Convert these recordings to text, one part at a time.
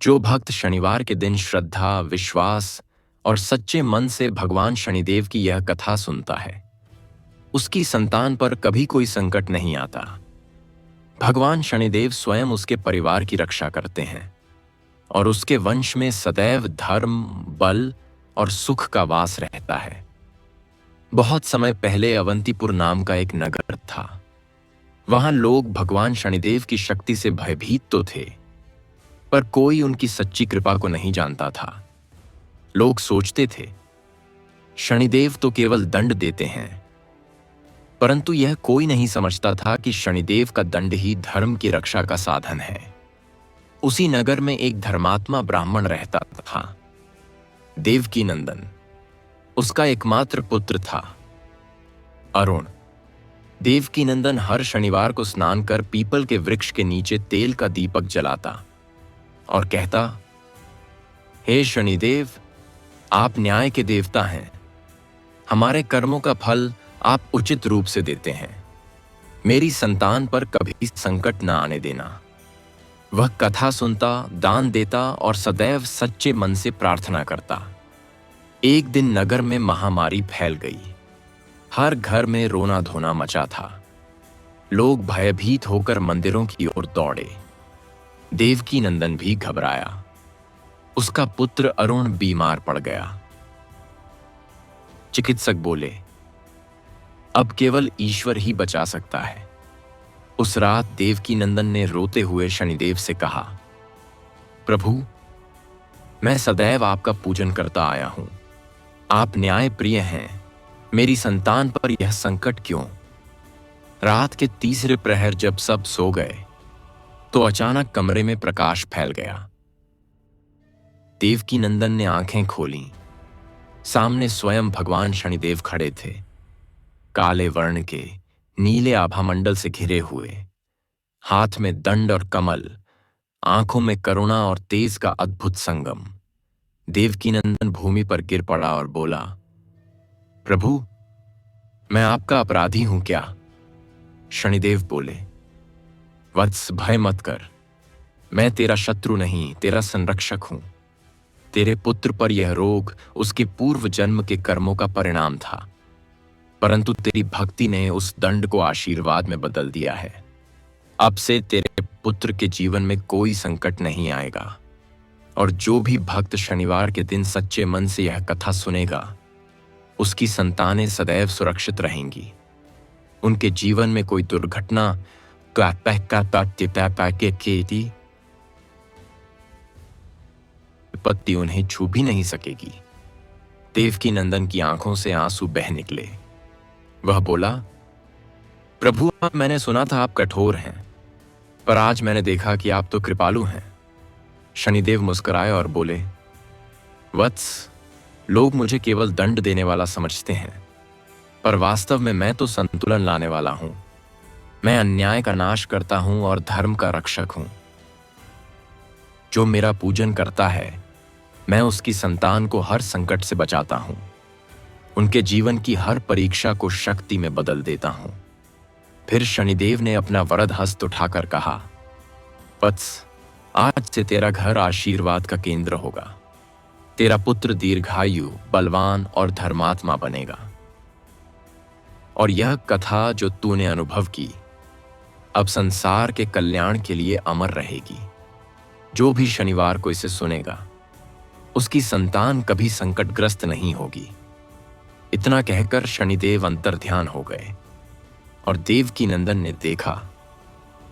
जो भक्त शनिवार के दिन श्रद्धा, विश्वास और सच्चे मन से भगवान शनिदेव की यह कथा सुनता है, उसकी संतान पर कभी कोई संकट नहीं आता। भगवान शनिदेव स्वयं उसके परिवार की रक्षा करते हैं और उसके वंश में सदैव धर्म, बल और सुख का वास रहता है। बहुत समय पहले अवंतीपुर नाम का एक नगर था। वहां लोग भगवान शनिदेव की शक्ति से भयभीत तो थे, पर कोई उनकी सच्ची कृपा को नहीं जानता था। लोग सोचते थे, शनिदेव तो केवल दंड देते हैं, परंतु यह कोई नहीं समझता था कि शनिदेव का दंड ही धर्म की रक्षा का साधन है। उसी नगर में एक धर्मात्मा ब्राह्मण रहता था, देवकीनंदन। उसका एकमात्र पुत्र था, अरुण। देवकीनंदन हर शनिवार को स्नान कर पीपल के वृक्ष के नीचे तेल का दीपक जलाता और कहता, हे शनिदेव, आप न्याय के देवता हैं। हमारे कर्मों का फल आप उचित रूप से देते हैं। मेरी संतान पर कभी संकट न आने देना। वह कथा सुनता, दान देता और सदैव सच्चे मन से प्रार्थना करता। एक दिन नगर में महामारी फैल गई। हर घर में रोना धोना मचा था। लोग भयभीत होकर मंदिरों की ओर दौड़े। देवकीनंदन भी घबराया। उसका पुत्र अरुण बीमार पड़ गया। चिकित्सक बोले, अब केवल ईश्वर ही बचा सकता है। उस रात देवकीनंदन ने रोते हुए शनिदेव से कहा, प्रभु, मैं सदैव आपका पूजन करता आया हूं। आप न्याय प्रिय हैं। मेरी संतान पर यह संकट क्यों? रात के तीसरे प्रहर जब सब सो गए, तो अचानक कमरे में प्रकाश फैल गया। देवकीनंदन ने आंखें खोलीं। सामने स्वयं भगवान शनिदेव खड़े थे, काले वर्ण के, नीले आभामंडल से घिरे हुए, हाथ में दंड और कमल, आंखों में करुणा और तेज का अद्भुत संगम। देवकीनंदन भूमि पर गिर पड़ा और बोला, प्रभु, मैं आपका अपराधी हूं क्या? शनिदेव बोले, वत्स, भय मत कर। मैं तेरा शत्रु नहीं, तेरा संरक्षक हूं। तेरे पुत्र पर यह रोग उसके पूर्व जन्म के कर्मों का परिणाम था, परंतु तेरी भक्ति ने उस दंड को आशीर्वाद में बदल दिया है। अब से तेरे पुत्र के जीवन में कोई संकट नहीं आएगा, और जो भी भक्त शनिवार के दिन सच्चे मन से यह कथा सुनेगा, उसकी संतानें सदैव सुरक्षित रहेंगी। उनके जीवन में कोई दुर्घटना विपत्ति उन्हें छू भी नहीं सकेगी। देवकीनंदन की आंखों से आंसू बह निकले। वह बोला, प्रभु, मैंने सुना था आप कठोर हैं, पर आज मैंने देखा कि आप तो कृपालु हैं। शनिदेव मुस्कुराए और बोले, वत्स, लोग मुझे केवल दंड देने वाला समझते हैं, पर वास्तव में मैं तो संतुलन लाने वाला हूं। मैं अन्याय का नाश करता हूं और धर्म का रक्षक हूं। जो मेरा पूजन करता है, मैं उसकी संतान को हर संकट से बचाता हूं। उनके जीवन की हर परीक्षा को शक्ति में बदल देता हूं। फिर शनिदेव ने अपना वरद हस्त उठाकर कहा, वत्स, आज से तेरा घर आशीर्वाद का केंद्र होगा। तेरा पुत्र दीर्घायु, बलवान और धर्मात्मा बनेगा। और यह कथा जो तूने अनुभव की, अब संसार के कल्याण के लिए अमर रहेगी। जो भी शनिवार को इसे सुनेगा, उसकी संतान कभी संकटग्रस्त नहीं होगी। इतना कहकर शनिदेव अंतर्ध्यान हो गए और देवकीनंदन ने देखा,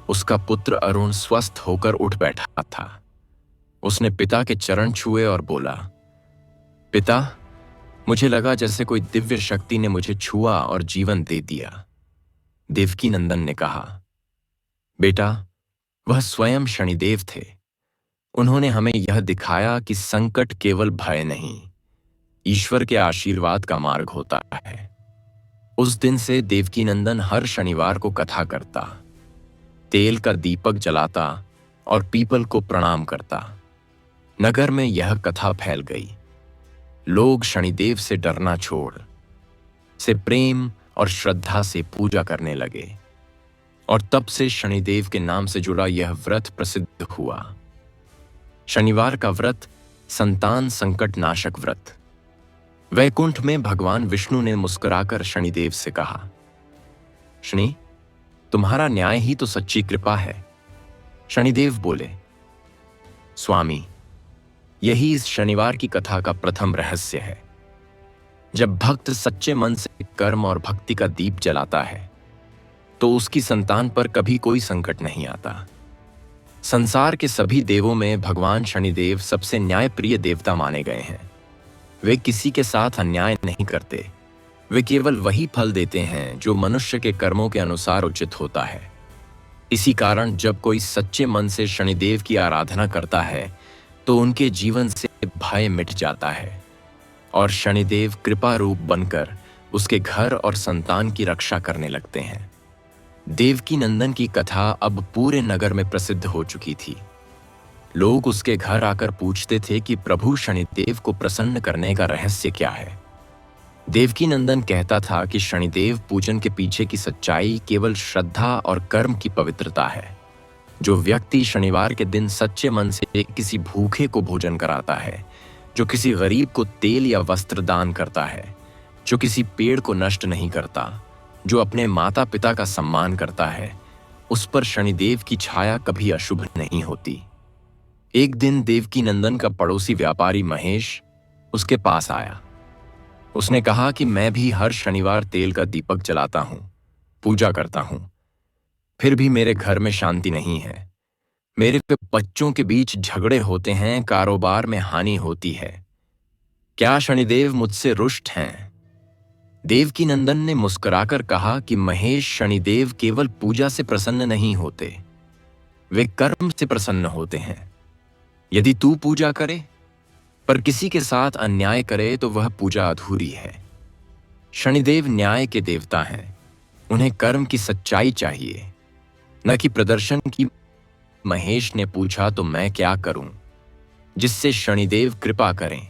उसका पुत्र अरुण स्वस्थ होकर उठ बैठा था। उसने पिता के चरण छुए और बोला, पिता, मुझे लगा जैसे कोई दिव्य शक्ति ने मुझे छुआ और जीवन दे दिया। देवकीनंदन ने कहा, बेटा, वह स्वयं शनिदेव थे। उन्होंने हमें यह दिखाया कि संकट केवल भय नहीं, ईश्वर के आशीर्वाद का मार्ग होता है। उस दिन से देवकीनंदन हर शनिवार को कथा करता, तेल का दीपक जलाता और पीपल को प्रणाम करता। नगर में यह कथा फैल गई। लोग शनिदेव से डरना छोड़ से प्रेम और श्रद्धा से पूजा करने लगे, और तब से शनिदेव के नाम से जुड़ा यह व्रत प्रसिद्ध हुआ। शनिवार का व्रत, संतान संकट नाशक व्रत। वैकुंठ में भगवान विष्णु ने मुस्कुराकर शनिदेव से कहा, शनि, तुम्हारा न्याय ही तो सच्ची कृपा है। शनिदेव बोले, स्वामी, यही इस शनिवार की कथा का प्रथम रहस्य है। जब भक्त सच्चे मन से कर्म और भक्ति का दीप जलाता है तो उसकी संतान पर कभी कोई संकट नहीं आता। संसार के सभी देवों में भगवान शनिदेव सबसे न्यायप्रिय देवता माने गए हैं। वे किसी के साथ अन्याय नहीं करते। वे केवल वही फल देते हैं जो मनुष्य के कर्मों के अनुसार उचित होता है। इसी कारण जब कोई सच्चे मन से शनिदेव की आराधना करता है तो उनके जीवन से भय मिट जाता है और शनिदेव कृपा रूप बनकर उसके घर और संतान की रक्षा करने लगते हैं। देवकी नंदन की कथा अब पूरे नगर में प्रसिद्ध हो चुकी थी। लोग उसके घर आकर पूछते थे कि प्रभु शनिदेव को प्रसन्न करने का रहस्य क्या है। देवकी नंदन कहता था कि शनिदेव पूजन के पीछे की सच्चाई केवल श्रद्धा और कर्म की पवित्रता है। जो व्यक्ति शनिवार के दिन सच्चे मन से किसी भूखे को भोजन कराता है, जो किसी गरीब को तेल या वस्त्र दान करता है, जो किसी पेड़ को नष्ट नहीं करता, जो अपने माता पिता का सम्मान करता है, उस पर शनिदेव की छाया कभी अशुभ नहीं होती। एक दिन देवकी नंदन का पड़ोसी व्यापारी महेश उसके पास आया। उसने कहा कि मैं भी हर शनिवार तेल का दीपक जलाता हूं, पूजा करता हूं, फिर भी मेरे घर में शांति नहीं है। मेरे बच्चों के बीच झगड़े होते हैं, कारोबार में हानि होती है। क्या शनिदेव मुझसे रुष्ट हैं? देवकी नंदन ने मुस्कुराकर कहा कि महेश, शनिदेव केवल पूजा से प्रसन्न नहीं होते, वे कर्म से प्रसन्न होते हैं। यदि तू पूजा करे पर किसी के साथ अन्याय करे तो वह पूजा अधूरी है। शनिदेव न्याय के देवता हैं। उन्हें कर्म की सच्चाई चाहिए, न कि प्रदर्शन की। महेश ने पूछा, तो मैं क्या करूं जिससे शनिदेव कृपा करें?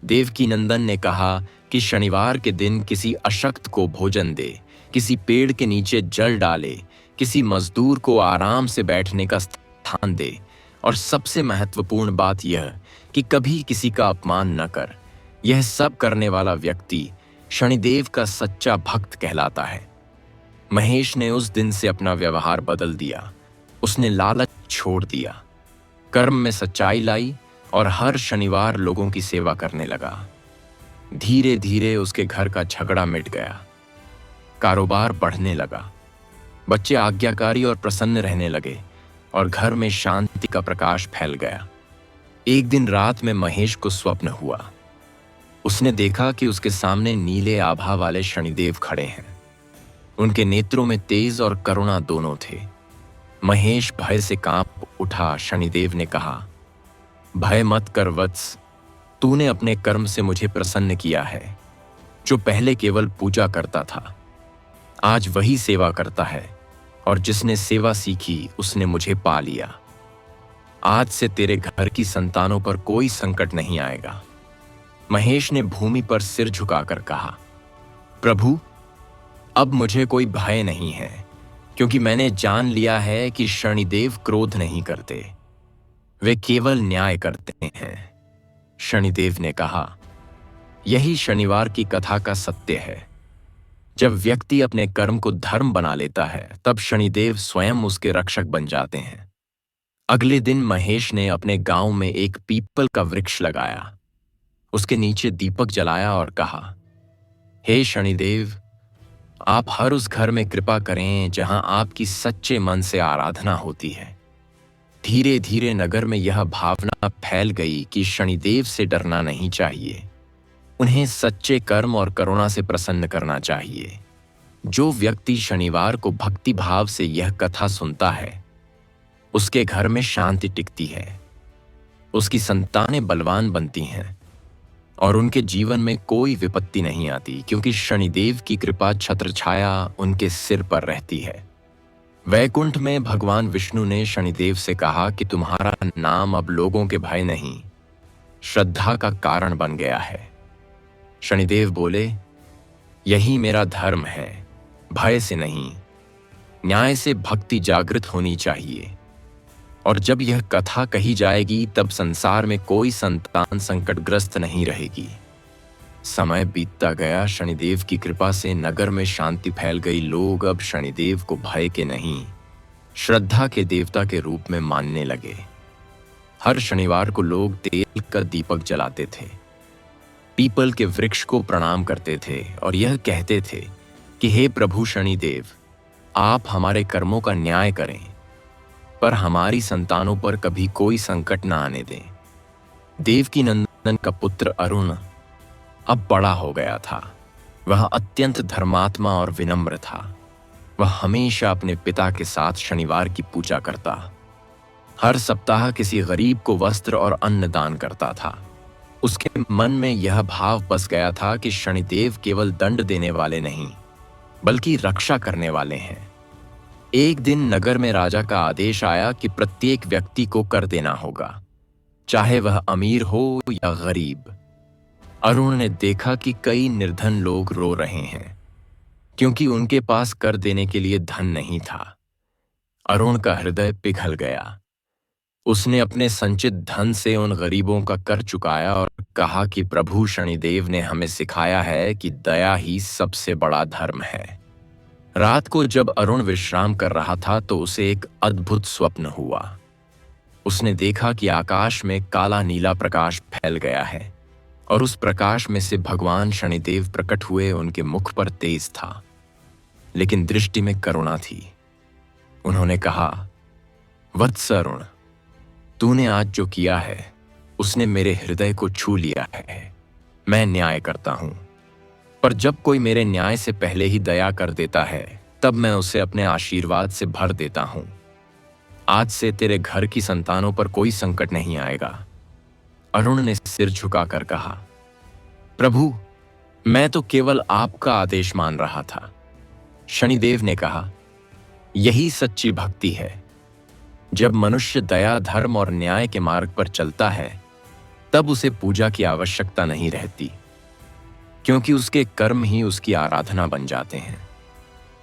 देवकी नंदन ने कहा कि शनिवार के दिन किसी अशक्त को भोजन दे, किसी पेड़ के नीचे जल डाले, किसी मजदूर को आराम से बैठने का स्थान दे, और सबसे महत्वपूर्ण बात यह कि कभी किसी का अपमान न कर। यह सब करने वाला व्यक्ति शनिदेव का सच्चा भक्त कहलाता है। महेश ने उस दिन से अपना व्यवहार बदल दिया। उसने लालच छोड़ दिया, कर्म में सच्चाई लाई और हर शनिवार लोगों की सेवा करने लगा। धीरे धीरे उसके घर का झगड़ा मिट गया, कारोबार बढ़ने लगा, बच्चे आज्ञाकारी और प्रसन्न रहने लगे और घर में शांति का प्रकाश फैल गया। एक दिन रात में महेश को स्वप्न हुआ। उसने देखा कि उसके सामने नीले आभा वाले शनिदेव खड़े हैं। उनके नेत्रों में तेज और करुणा दोनों थे। महेश भय से कांप उठा। शनिदेव ने कहा, भय मत कर वत्स, तूने अपने कर्म से मुझे प्रसन्न किया है। जो पहले केवल पूजा करता था, आज वही सेवा करता है, और जिसने सेवा सीखी उसने मुझे पा लिया। आज से तेरे घर की संतानों पर कोई संकट नहीं आएगा। महेश ने भूमि पर सिर झुकाकर कहा, प्रभु, अब मुझे कोई भय नहीं है, क्योंकि मैंने जान लिया है कि शनिदेव क्रोध नहीं करते, वे केवल न्याय करते हैं। शनिदेव ने कहा, यही शनिवार की कथा का सत्य है। जब व्यक्ति अपने कर्म को धर्म बना लेता है, तब शनिदेव स्वयं उसके रक्षक बन जाते हैं। अगले दिन महेश ने अपने गांव में एक पीपल का वृक्ष लगाया, उसके नीचे दीपक जलाया और कहा, हे शनिदेव, आप हर उस घर में कृपा करें जहां आपकी सच्चे मन से आराधना होती है। धीरे धीरे नगर में यह भावना फैल गई कि शनिदेव से डरना नहीं चाहिए, उन्हें सच्चे कर्म और करुणा से प्रसन्न करना चाहिए। जो व्यक्ति शनिवार को भक्ति भाव से यह कथा सुनता है, उसके घर में शांति टिकती है, उसकी संतानें बलवान बनती हैं और उनके जीवन में कोई विपत्ति नहीं आती, क्योंकि शनिदेव की कृपा छत्र छाया उनके सिर पर रहती है। वैकुंठ में भगवान विष्णु ने शनिदेव से कहा कि तुम्हारा नाम अब लोगों के भय नहीं, श्रद्धा का कारण बन गया है। शनिदेव बोले, यही मेरा धर्म है, भय से नहीं, न्याय से भक्ति जागृत होनी चाहिए। और जब यह कथा कही जाएगी तब संसार में कोई संतान संकटग्रस्त नहीं रहेगी। समय बीतता गया। शनिदेव की कृपा से नगर में शांति फैल गई। लोग अब शनिदेव को भय के नहीं, श्रद्धा के देवता के रूप में मानने लगे। हर शनिवार को लोग तेल का दीपक जलाते थे, पीपल के वृक्ष को प्रणाम करते थे और यह कहते थे कि हे प्रभु शनिदेव, आप हमारे कर्मों का न्याय करें, पर हमारी संतानों पर कभी कोई संकट न आने दें। देवकी नंदन का पुत्र अरुण अब बड़ा हो गया था। वह अत्यंत धर्मात्मा और विनम्र था। वह हमेशा अपने पिता के साथ शनिवार की पूजा करता, हर सप्ताह किसी गरीब को वस्त्र और अन्न दान करता था। उसके मन में यह भाव बस गया था कि शनिदेव केवल दंड देने वाले नहीं, बल्कि रक्षा करने वाले हैं। एक दिन नगर में राजा का आदेश आया कि प्रत्येक व्यक्ति को कर देना होगा, चाहे वह अमीर हो या गरीब। अरुण ने देखा कि कई निर्धन लोग रो रहे हैं क्योंकि उनके पास कर देने के लिए धन नहीं था। अरुण का हृदय पिघल गया। उसने अपने संचित धन से उन गरीबों का कर चुकाया और कहा कि प्रभु शनिदेव ने हमें सिखाया है कि दया ही सबसे बड़ा धर्म है। रात को जब अरुण विश्राम कर रहा था तो उसे एक अद्भुत स्वप्न हुआ। उसने देखा कि आकाश में काला नीला प्रकाश फैल गया है और उस प्रकाश में से भगवान शनिदेव प्रकट हुए। उनके मुख पर तेज था, लेकिन दृष्टि में करुणा थी। उन्होंने कहा, वत्स अरुण, तूने आज जो किया है उसने मेरे हृदय को छू लिया है। मैं न्याय करता हूं, पर जब कोई मेरे न्याय से पहले ही दया कर देता है तब मैं उसे अपने आशीर्वाद से भर देता हूं। आज से तेरे घर की संतानों पर कोई संकट नहीं आएगा। अरुण ने सिर झुकाकर कहा, प्रभु, मैं तो केवल आपका आदेश मान रहा था। शनिदेव ने कहा, यही सच्ची भक्ति है। जब मनुष्य दया, धर्म और न्याय के मार्ग पर चलता है तब उसे पूजा की आवश्यकता नहीं रहती, क्योंकि उसके कर्म ही उसकी आराधना बन जाते हैं।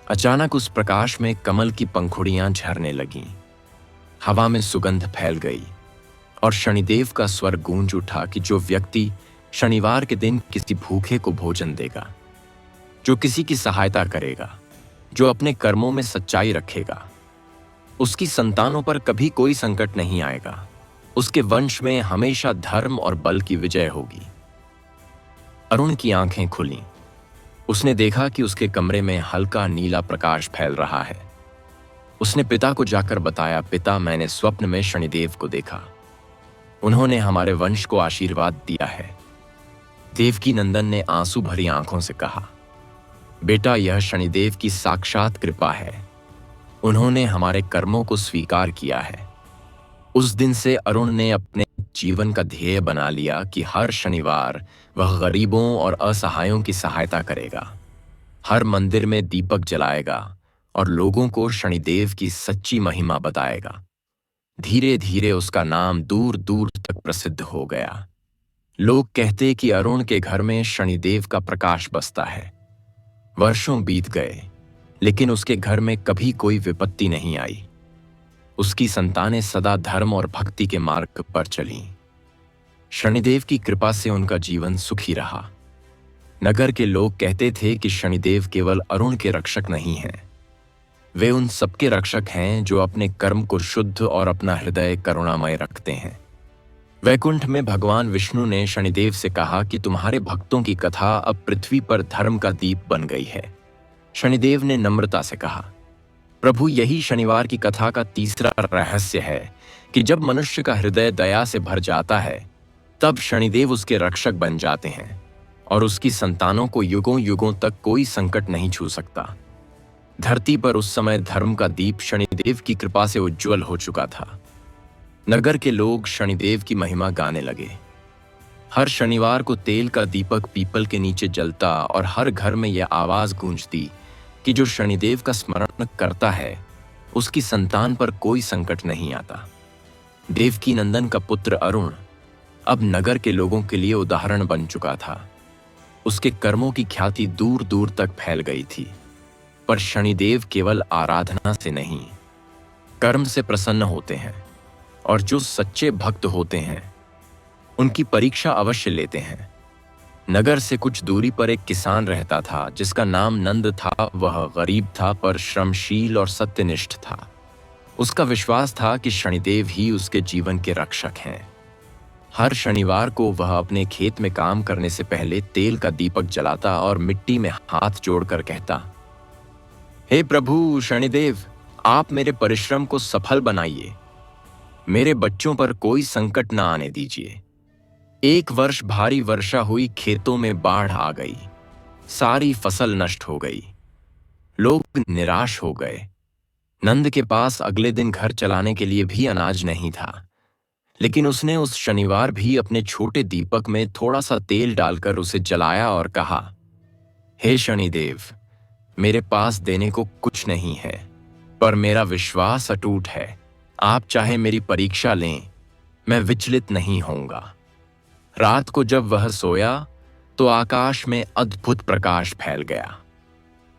अचानक उस प्रकाश में कमल की पंखुड़ियां झरने लगीं, हवा में सुगंध फैल गई और शनिदेव का स्वर गूंज उठा कि जो व्यक्ति शनिवार के दिन किसी भूखे को भोजन देगा, जो किसी की सहायता करेगा, जो अपने कर्मों में सच्चाई रखेगा, उसकी संतानों पर कभी कोई संकट नहीं आएगा। उसके वंश में हमेशा धर्म और बल की विजय होगी। अरुण की आंखें खुलीं। उसने देखा कि उसके कमरे में हल्का नीला प्रकाश फैल रहा है। उसने पिता को जाकर बताया, पिता, मैंने स्वप्न में शनिदेव को देखा। उन्होंने हमारे वंश को आशीर्वाद दिया है। देवकी नंदन ने आंसू भरी आंखों से कहा, बेटा, यह शनिदेव की साक्षात कृपा है। उन्होंने हमारे कर्मों को स्वीकार किया है। उस दिन से अरुण ने अपने जीवन का ध्येय बना लिया कि हर शनिवार वह गरीबों और असहायों की सहायता करेगा, हर मंदिर में दीपक जलाएगा और लोगों को शनिदेव की सच्ची महिमा बताएगा। धीरे धीरे उसका नाम दूर दूर तक प्रसिद्ध हो गया। लोग कहते कि अरुण के घर में शनिदेव का प्रकाश बसता है। वर्षों बीत गए, लेकिन उसके घर में कभी कोई विपत्ति नहीं आई। उसकी संतानें सदा धर्म और भक्ति के मार्ग पर चलीं। शनिदेव की कृपा से उनका जीवन सुखी रहा। नगर के लोग कहते थे कि शनिदेव केवल अरुण के रक्षक नहीं हैं, वे उन सबके रक्षक हैं जो अपने कर्म को शुद्ध और अपना हृदय करुणामय रखते हैं। वैकुंठ में भगवान विष्णु ने शनिदेव से कहा कि तुम्हारे भक्तों की कथा अब पृथ्वी पर धर्म का दीप बन गई है। शनिदेव ने नम्रता से कहा, प्रभु, यही शनिवार की कथा का तीसरा रहस्य है कि जब मनुष्य का हृदय दया से भर जाता है तब शनिदेव उसके रक्षक बन जाते हैं और उसकी संतानों को युगों युगों तक कोई संकट नहीं छू सकता। धरती पर उस समय धर्म का दीप शनिदेव की कृपा से उज्जवल हो चुका था। नगर के लोग शनिदेव की महिमा गाने लगे। हर शनिवार को तेल का दीपक पीपल के नीचे जलता और हर घर में यह आवाज गूंजती कि जो शनिदेव का स्मरण करता है उसकी संतान पर कोई संकट नहीं आता। देवकी नंदन का पुत्र अरुण अब नगर के लोगों के लिए उदाहरण बन चुका था। उसके कर्मों की ख्याति दूर दूर तक फैल गई थी। पर शनिदेव केवल आराधना से नहीं, कर्म से प्रसन्न होते हैं। और जो सच्चे भक्त होते हैं उनकी परीक्षा अवश्य लेते हैं। नगर से कुछ दूरी पर एक किसान रहता था जिसका नाम नंद था। वह गरीब था पर श्रमशील और सत्यनिष्ठ था। उसका विश्वास था कि शनिदेव ही उसके जीवन के रक्षक हैं। हर शनिवार को वह अपने खेत में काम करने से पहले तेल का दीपक जलाता और मिट्टी में हाथ जोड़कर कहता, हे प्रभु शनिदेव, आप मेरे परिश्रम को सफल बनाइए। मेरे बच्चों पर कोई संकट न आने दीजिए। एक वर्ष भारी वर्षा हुई, खेतों में बाढ़ आ गई, सारी फसल नष्ट हो गई। लोग निराश हो गए। नंद के पास अगले दिन घर चलाने के लिए भी अनाज नहीं था, लेकिन उसने उस शनिवार भी अपने छोटे दीपक में थोड़ा सा तेल डालकर उसे जलाया और कहा, हे शनिदेव, मेरे पास देने को कुछ नहीं है, पर मेरा विश्वास अटूट है। आप चाहे मेरी परीक्षा लें, मैं विचलित नहीं होऊंगा। रात को जब वह सोया तो आकाश में अद्भुत प्रकाश फैल गया।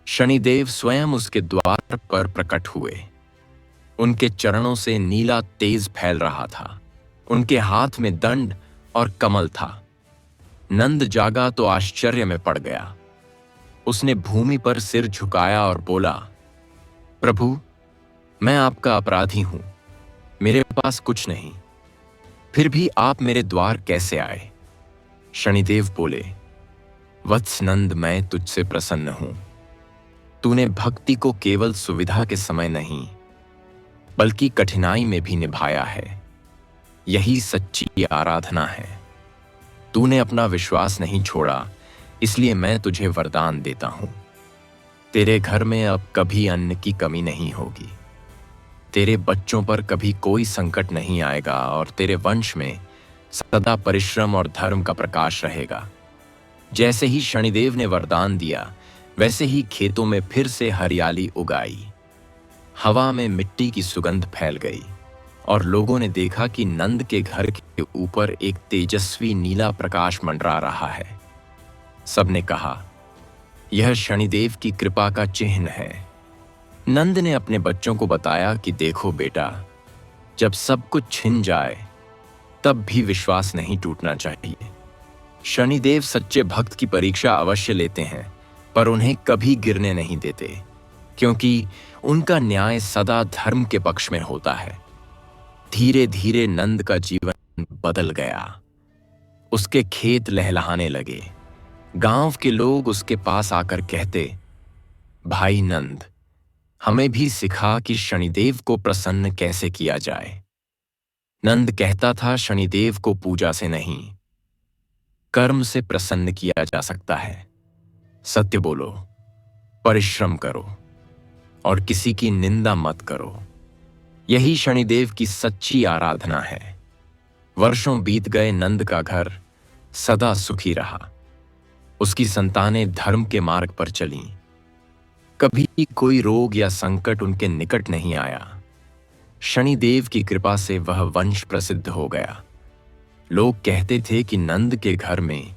शनिदेव स्वयं उसके द्वार पर प्रकट हुए। उनके चरणों से नीला तेज फैल रहा था। उनके हाथ में दंड और कमल था। नंद जागा तो आश्चर्य में पड़ गया। उसने भूमि पर सिर झुकाया और बोला, प्रभु, मैं आपका अपराधी हूं, मेरे पास कुछ नहीं, फिर भी आप मेरे द्वार कैसे आए? शनिदेव बोले, वत्स नंद, मैं तुझसे प्रसन्न हूं। तूने भक्ति को केवल सुविधा के समय नहीं बल्कि कठिनाई में भी निभाया है। यही सच्ची आराधना है। तूने अपना विश्वास नहीं छोड़ा, इसलिए मैं तुझे वरदान देता हूं। तेरे घर में अब कभी अन्न की कमी नहीं होगी। तेरे बच्चों पर कभी कोई संकट नहीं आएगा और तेरे वंश में सदा परिश्रम और धर्म का प्रकाश रहेगा। जैसे ही शनिदेव ने वरदान दिया, वैसे ही खेतों में फिर से हरियाली उगाई। हवा में मिट्टी की सुगंध फैल गई और लोगों ने देखा कि नंद के घर के ऊपर एक तेजस्वी नीला प्रकाश मंडरा रहा है। सबने कहा, यह शनिदेव की कृपा का चिन्ह है। नंद ने अपने बच्चों को बताया कि देखो बेटा, जब सब कुछ छिन जाए तब भी विश्वास नहीं टूटना चाहिए। शनिदेव सच्चे भक्त की परीक्षा अवश्य लेते हैं, पर उन्हें कभी गिरने नहीं देते, क्योंकि उनका न्याय सदा धर्म के पक्ष में होता है। धीरे धीरे नंद का जीवन बदल गया। उसके खेत लहलहाने लगे। गांव के लोग उसके पास आकर कहते, भाई नंद, हमें भी सिखा कि शनिदेव को प्रसन्न कैसे किया जाए। नंद कहता था, शनिदेव को पूजा से नहीं, कर्म से प्रसन्न किया जा सकता है। सत्य बोलो, परिश्रम करो और किसी की निंदा मत करो। यही शनिदेव की सच्ची आराधना है। वर्षों बीत गए, नंद का घर सदा सुखी रहा। उसकी संतानें धर्म के मार्ग पर चलीं। कभी कोई रोग या संकट उनके निकट नहीं आया। शनिदेव की कृपा से वह वंश प्रसिद्ध हो गया। लोग कहते थे कि नंद के घर में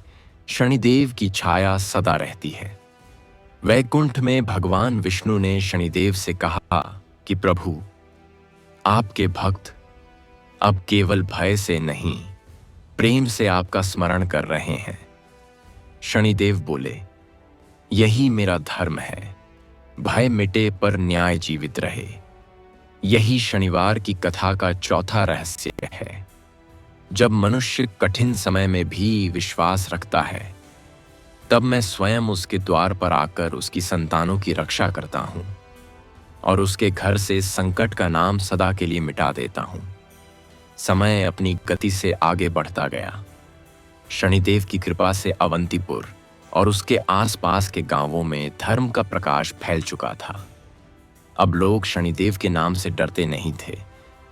शनिदेव की छाया सदा रहती है। वैकुंठ में भगवान विष्णु ने शनिदेव से कहा कि प्रभु, आपके भक्त अब केवल भय से नहीं, प्रेम से आपका स्मरण कर रहे हैं। शनिदेव बोले, यही मेरा धर्म है। भय मिटे पर न्याय जीवित रहे। यही शनिवार की कथा का चौथा रहस्य है। जब मनुष्य कठिन समय में भी विश्वास रखता है, तब मैं स्वयं उसके द्वार पर आकर उसकी संतानों की रक्षा करता हूं और उसके घर से संकट का नाम सदा के लिए मिटा देता हूं। समय अपनी गति से आगे बढ़ता गया। शनिदेव की कृपा से अवंतीपुर और उसके आसपास के गांवों में धर्म का प्रकाश फैल चुका था। अब लोग शनिदेव के नाम से डरते नहीं थे,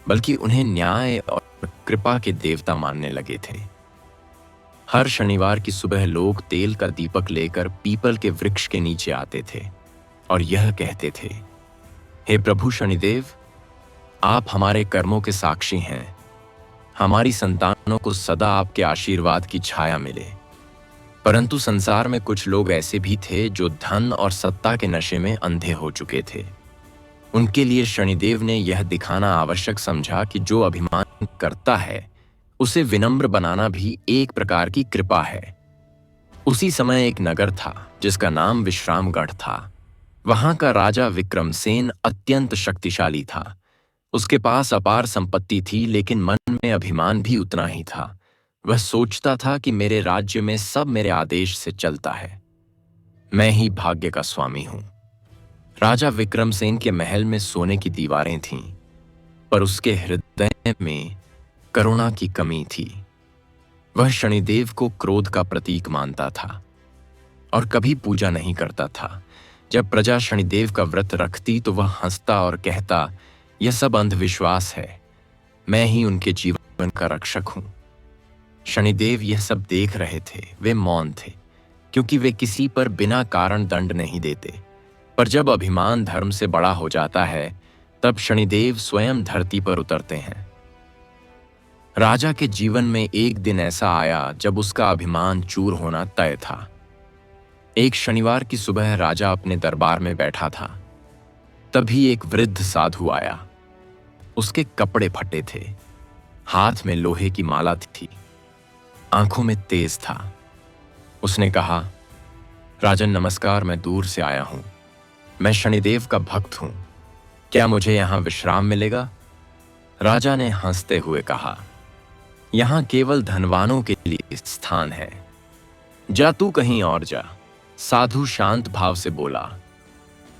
बल्कि उन्हें न्याय और कृपा के देवता मानने लगे थे। हर शनिवार की सुबह लोग तेल का दीपक लेकर पीपल के वृक्ष के नीचे आते थे और यह कहते थे, हे प्रभु शनिदेव, आप हमारे कर्मों के साक्षी हैं। हमारी संतानों को सदा आपके आशीर्वाद की छाया मिले। परंतु संसार में कुछ लोग ऐसे भी थे जो धन और सत्ता के नशे में अंधे हो चुके थे। उनके लिए शनिदेव ने यह दिखाना आवश्यक समझा कि जो अभिमान करता है उसे विनम्र बनाना भी एक प्रकार की कृपा है। उसी समय एक नगर था जिसका नाम विश्रामगढ़ था। वहां का राजा विक्रमसेन अत्यंत शक्तिशाली था। उसके पास अपार संपत्ति थी, लेकिन मन में अभिमान भी उतना ही था। वह सोचता था कि मेरे राज्य में सब मेरे आदेश से चलता है, मैं ही भाग्य का स्वामी हूं। राजा विक्रमसेन के महल में सोने की दीवारें थीं, पर उसके हृदय में करुणा की कमी थी। वह शनिदेव को क्रोध का प्रतीक मानता था और कभी पूजा नहीं करता था। जब प्रजा शनिदेव का व्रत रखती तो वह हंसता और कहता, यह सब अंधविश्वास है, मैं ही उनके जीवन का रक्षक हूं। शनिदेव यह सब देख रहे थे। वे मौन थे, क्योंकि वे किसी पर बिना कारण दंड नहीं देते। पर जब अभिमान धर्म से बड़ा हो जाता है, तब शनिदेव स्वयं धरती पर उतरते हैं। राजा के जीवन में एक दिन ऐसा आया जब उसका अभिमान चूर होना तय था। एक शनिवार की सुबह राजा अपने दरबार में बैठा था। तभी एक वृद्ध साधु आया। उसके कपड़े फटे थे, हाथ में लोहे की माला थी, आंखों में तेज था। उसने कहा, राजन नमस्कार, मैं दूर से आया हूं। मैं शनिदेव का भक्त हूं। क्या मुझे यहां विश्राम मिलेगा? राजा ने हंसते हुए कहा, यहां केवल धनवानों के लिए स्थान है। जा तू कहीं और जा। साधु शांत भाव से बोला,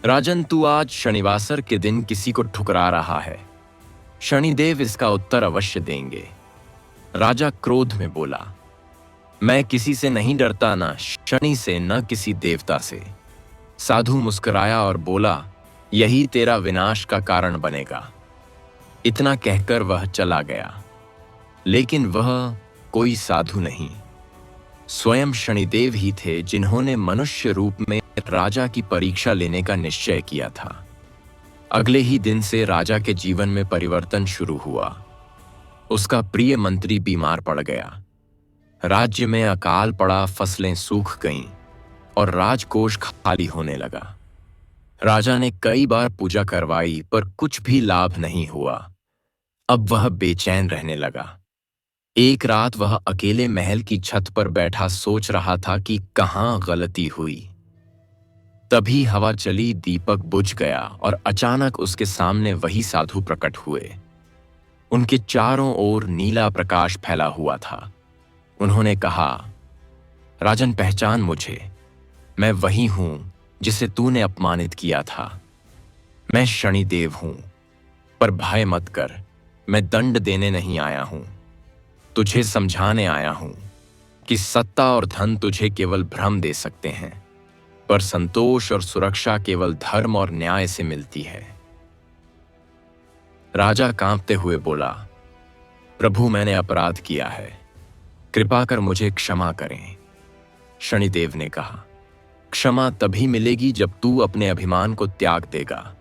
राजन तू आज शनिवासर के दिन किसी को ठुकरा रहा है। शनिदेव इसका उत्तर अवश्य देंगे। राजा क्रोध में बोला, मैं किसी से नहीं डरता, ना शनि से न किसी देवता से। साधु मुस्कुराया और बोला, यही तेरा विनाश का कारण बनेगा। इतना कहकर वह चला गया। लेकिन वह कोई साधु नहीं, स्वयं शनिदेव ही थे, जिन्होंने मनुष्य रूप में राजा की परीक्षा लेने का निश्चय किया था। अगले ही दिन से राजा के जीवन में परिवर्तन शुरू हुआ। उसका प्रिय मंत्री बीमार पड़ गया। राज्य में अकाल पड़ा, फसलें सूख गईं और राजकोष खाली होने लगा। राजा ने कई बार पूजा करवाई, पर कुछ भी लाभ नहीं हुआ। अब वह बेचैन रहने लगा। एक रात वह अकेले महल की छत पर बैठा सोच रहा था कि कहां गलती हुई। तभी हवा चली, दीपक बुझ गया और अचानक उसके सामने वही साधु प्रकट हुए। उनके चारों ओर नीला प्रकाश फैला हुआ था। उन्होंने कहा, राजन पहचान मुझे, मैं वही हूं जिसे तूने अपमानित किया था। मैं शनिदेव हूं, पर भय मत कर, मैं दंड देने नहीं आया हूं। तुझे समझाने आया हूं कि सत्ता और धन तुझे केवल भ्रम दे सकते हैं, पर संतोष और सुरक्षा केवल धर्म और न्याय से मिलती है। राजा कांपते हुए बोला, प्रभु मैंने अपराध किया है, कृपा कर मुझे क्षमा करें। शनिदेव ने कहा, क्षमा तभी मिलेगी जब तू अपने अभिमान को त्याग देगा,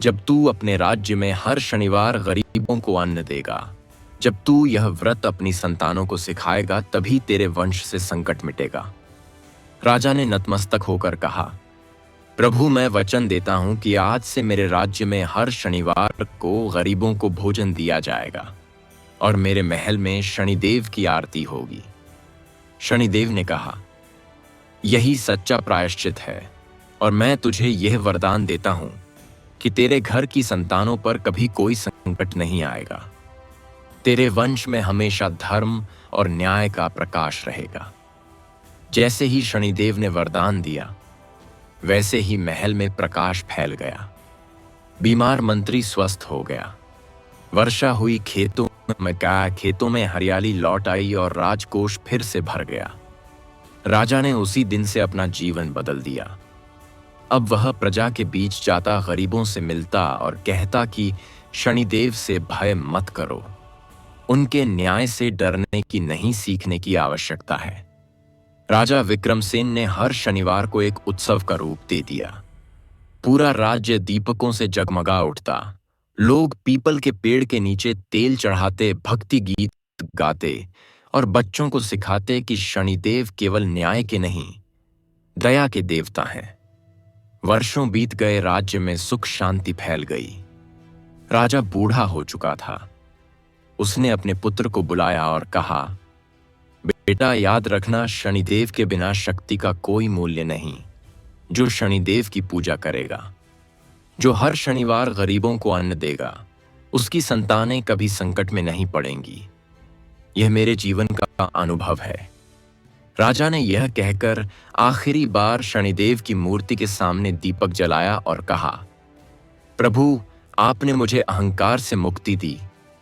जब तू अपने राज्य में हर शनिवार गरीबों को अन्न देगा, जब तू यह व्रत अपनी संतानों को सिखाएगा, तभी तेरे वंश से संकट मिटेगा। राजा ने नतमस्तक होकर कहा, प्रभु मैं वचन देता हूं कि आज से मेरे राज्य में हर शनिवार को गरीबों को भोजन दिया जाएगा और मेरे महल में शनिदेव की आरती होगी। शनिदेव ने कहा, यही सच्चा प्रायश्चित है और मैं तुझे यह वरदान देता हूं कि तेरे घर की संतानों पर कभी कोई संकट नहीं आएगा। तेरे वंश में हमेशा धर्म और न्याय का प्रकाश रहेगा। जैसे ही शनिदेव ने वरदान दिया, वैसे ही महल में प्रकाश फैल गया। बीमार मंत्री स्वस्थ हो गया। वर्षा हुई, खेतों में हरियाली लौट आई और राजकोष फिर से भर गया। राजा ने उसी दिन से अपना जीवन बदल दिया। अब वह प्रजा के बीच जाता, गरीबों से मिलता और कहता कि शनिदेव से भय मत करो, उनके न्याय से डरने की नहीं, सीखने की आवश्यकता है। राजा विक्रमसेन ने हर शनिवार को एक उत्सव का रूप दे दिया। पूरा राज्य दीपकों से जगमगा उठता। लोग पीपल के पेड़ के नीचे तेल चढ़ाते, भक्ति गीत गाते और बच्चों को सिखाते कि शनिदेव केवल न्याय के नहीं, दया के देवता हैं। वर्षों बीत गए, राज्य में सुख शांति फैल गई। राजा बूढ़ा हो चुका था। उसने अपने पुत्र को बुलाया और कहा, बेटा, याद रखना, शनिदेव के बिना शक्ति का कोई मूल्य नहीं। जो शनिदेव की पूजा करेगा, जो हर शनिवार गरीबों को अन्न देगा, उसकी संतानें कभी संकट में नहीं पड़ेंगी। यह मेरे जीवन का अनुभव है। राजा ने यह कहकर आखिरी बार शनिदेव की मूर्ति के सामने दीपक जलाया और कहा, प्रभु, आपने मुझे अहंकार से मुक्ति दी।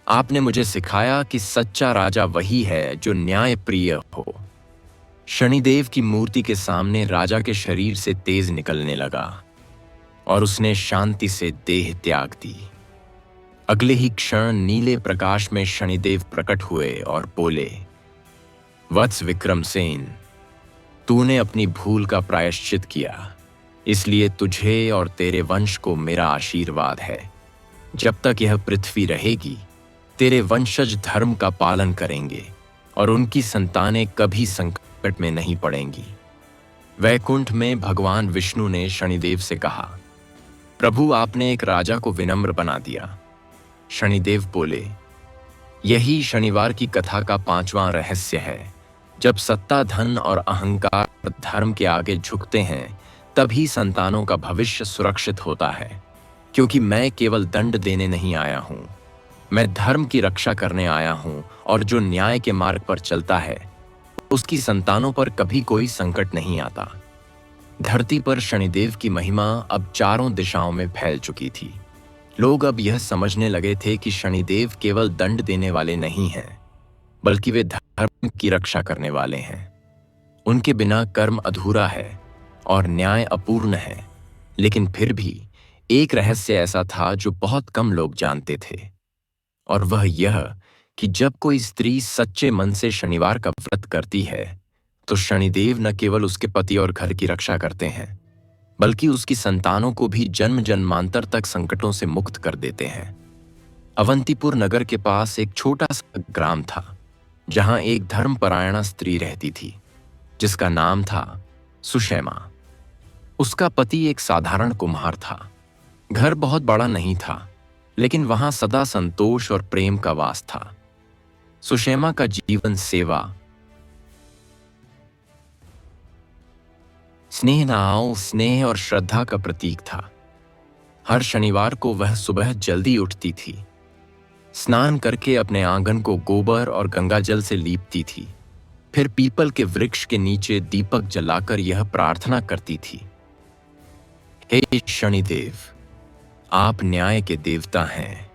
आपने मुझे सिखाया कि सच्चा राजा वही है जो न्याय प्रिय हो। शनिदेव की मूर्ति के सामने राजा के शरीर से तेज निकलने लगा और उसने शांति से देह त्याग दी। अगले ही क्षण नीले प्रकाश में शनिदेव प्रकट हुए और बोले, वत्स विक्रमसेन, तूने अपनी भूल का प्रायश्चित किया, इसलिए तुझे और तेरे वंश को मेरा आशीर्वाद है। जब तक यह पृथ्वी रहेगी, तेरे वंशज धर्म का पालन करेंगे और उनकी संतानें कभी संकट में नहीं पड़ेंगी। वैकुंठ में भगवान विष्णु ने शनिदेव से कहा, प्रभु, आपने एक राजा को विनम्र बना दिया। शनिदेव बोले, यही शनिवार की कथा का 5वां रहस्य है। जब सत्ता, धन और अहंकार धर्म के आगे झुकते हैं, तभी संतानों का भविष्य सुरक्षित होता है। क्योंकि मैं केवल दंड देने नहीं आया हूं, मैं धर्म की रक्षा करने आया हूं, और जो न्याय के मार्ग पर चलता है, उसकी संतानों पर कभी कोई संकट नहीं आता। धरती पर शनिदेव की महिमा अब चारों दिशाओं में फैल चुकी थी। लोग अब यह समझने लगे थे कि शनिदेव केवल दंड देने वाले नहीं हैं, बल्कि वे धर्म की रक्षा करने वाले हैं। उनके बिना कर्म अधूरा है और न्याय अपूर्ण है। लेकिन फिर भी एक रहस्य ऐसा था जो बहुत कम लोग जानते थे, और वह यह कि जब कोई स्त्री सच्चे मन से शनिवार का व्रत करती है, तो शनिदेव न केवल उसके पति और घर की रक्षा करते हैं, बल्कि उसकी संतानों को भी जन्म जन्मांतर तक संकटों से मुक्त कर देते हैं। अवंतीपुर नगर के पास एक छोटा सा ग्राम था, जहां एक धर्मपरायणा स्त्री रहती थी, जिसका नाम था सुषैमा। उसका पति एक साधारण कुम्हार था। घर बहुत बड़ा नहीं था, लेकिन वहां सदा संतोष और प्रेम का वास था। सुषैमा का जीवन सेवा, स्नेह और श्रद्धा का प्रतीक था। हर शनिवार को वह सुबह जल्दी उठती थी, स्नान करके अपने आंगन को गोबर और गंगाजल से लीपती थी। फिर पीपल के वृक्ष के नीचे दीपक जलाकर यह प्रार्थना करती थी, हे शनिदेव, आप न्याय के देवता हैं।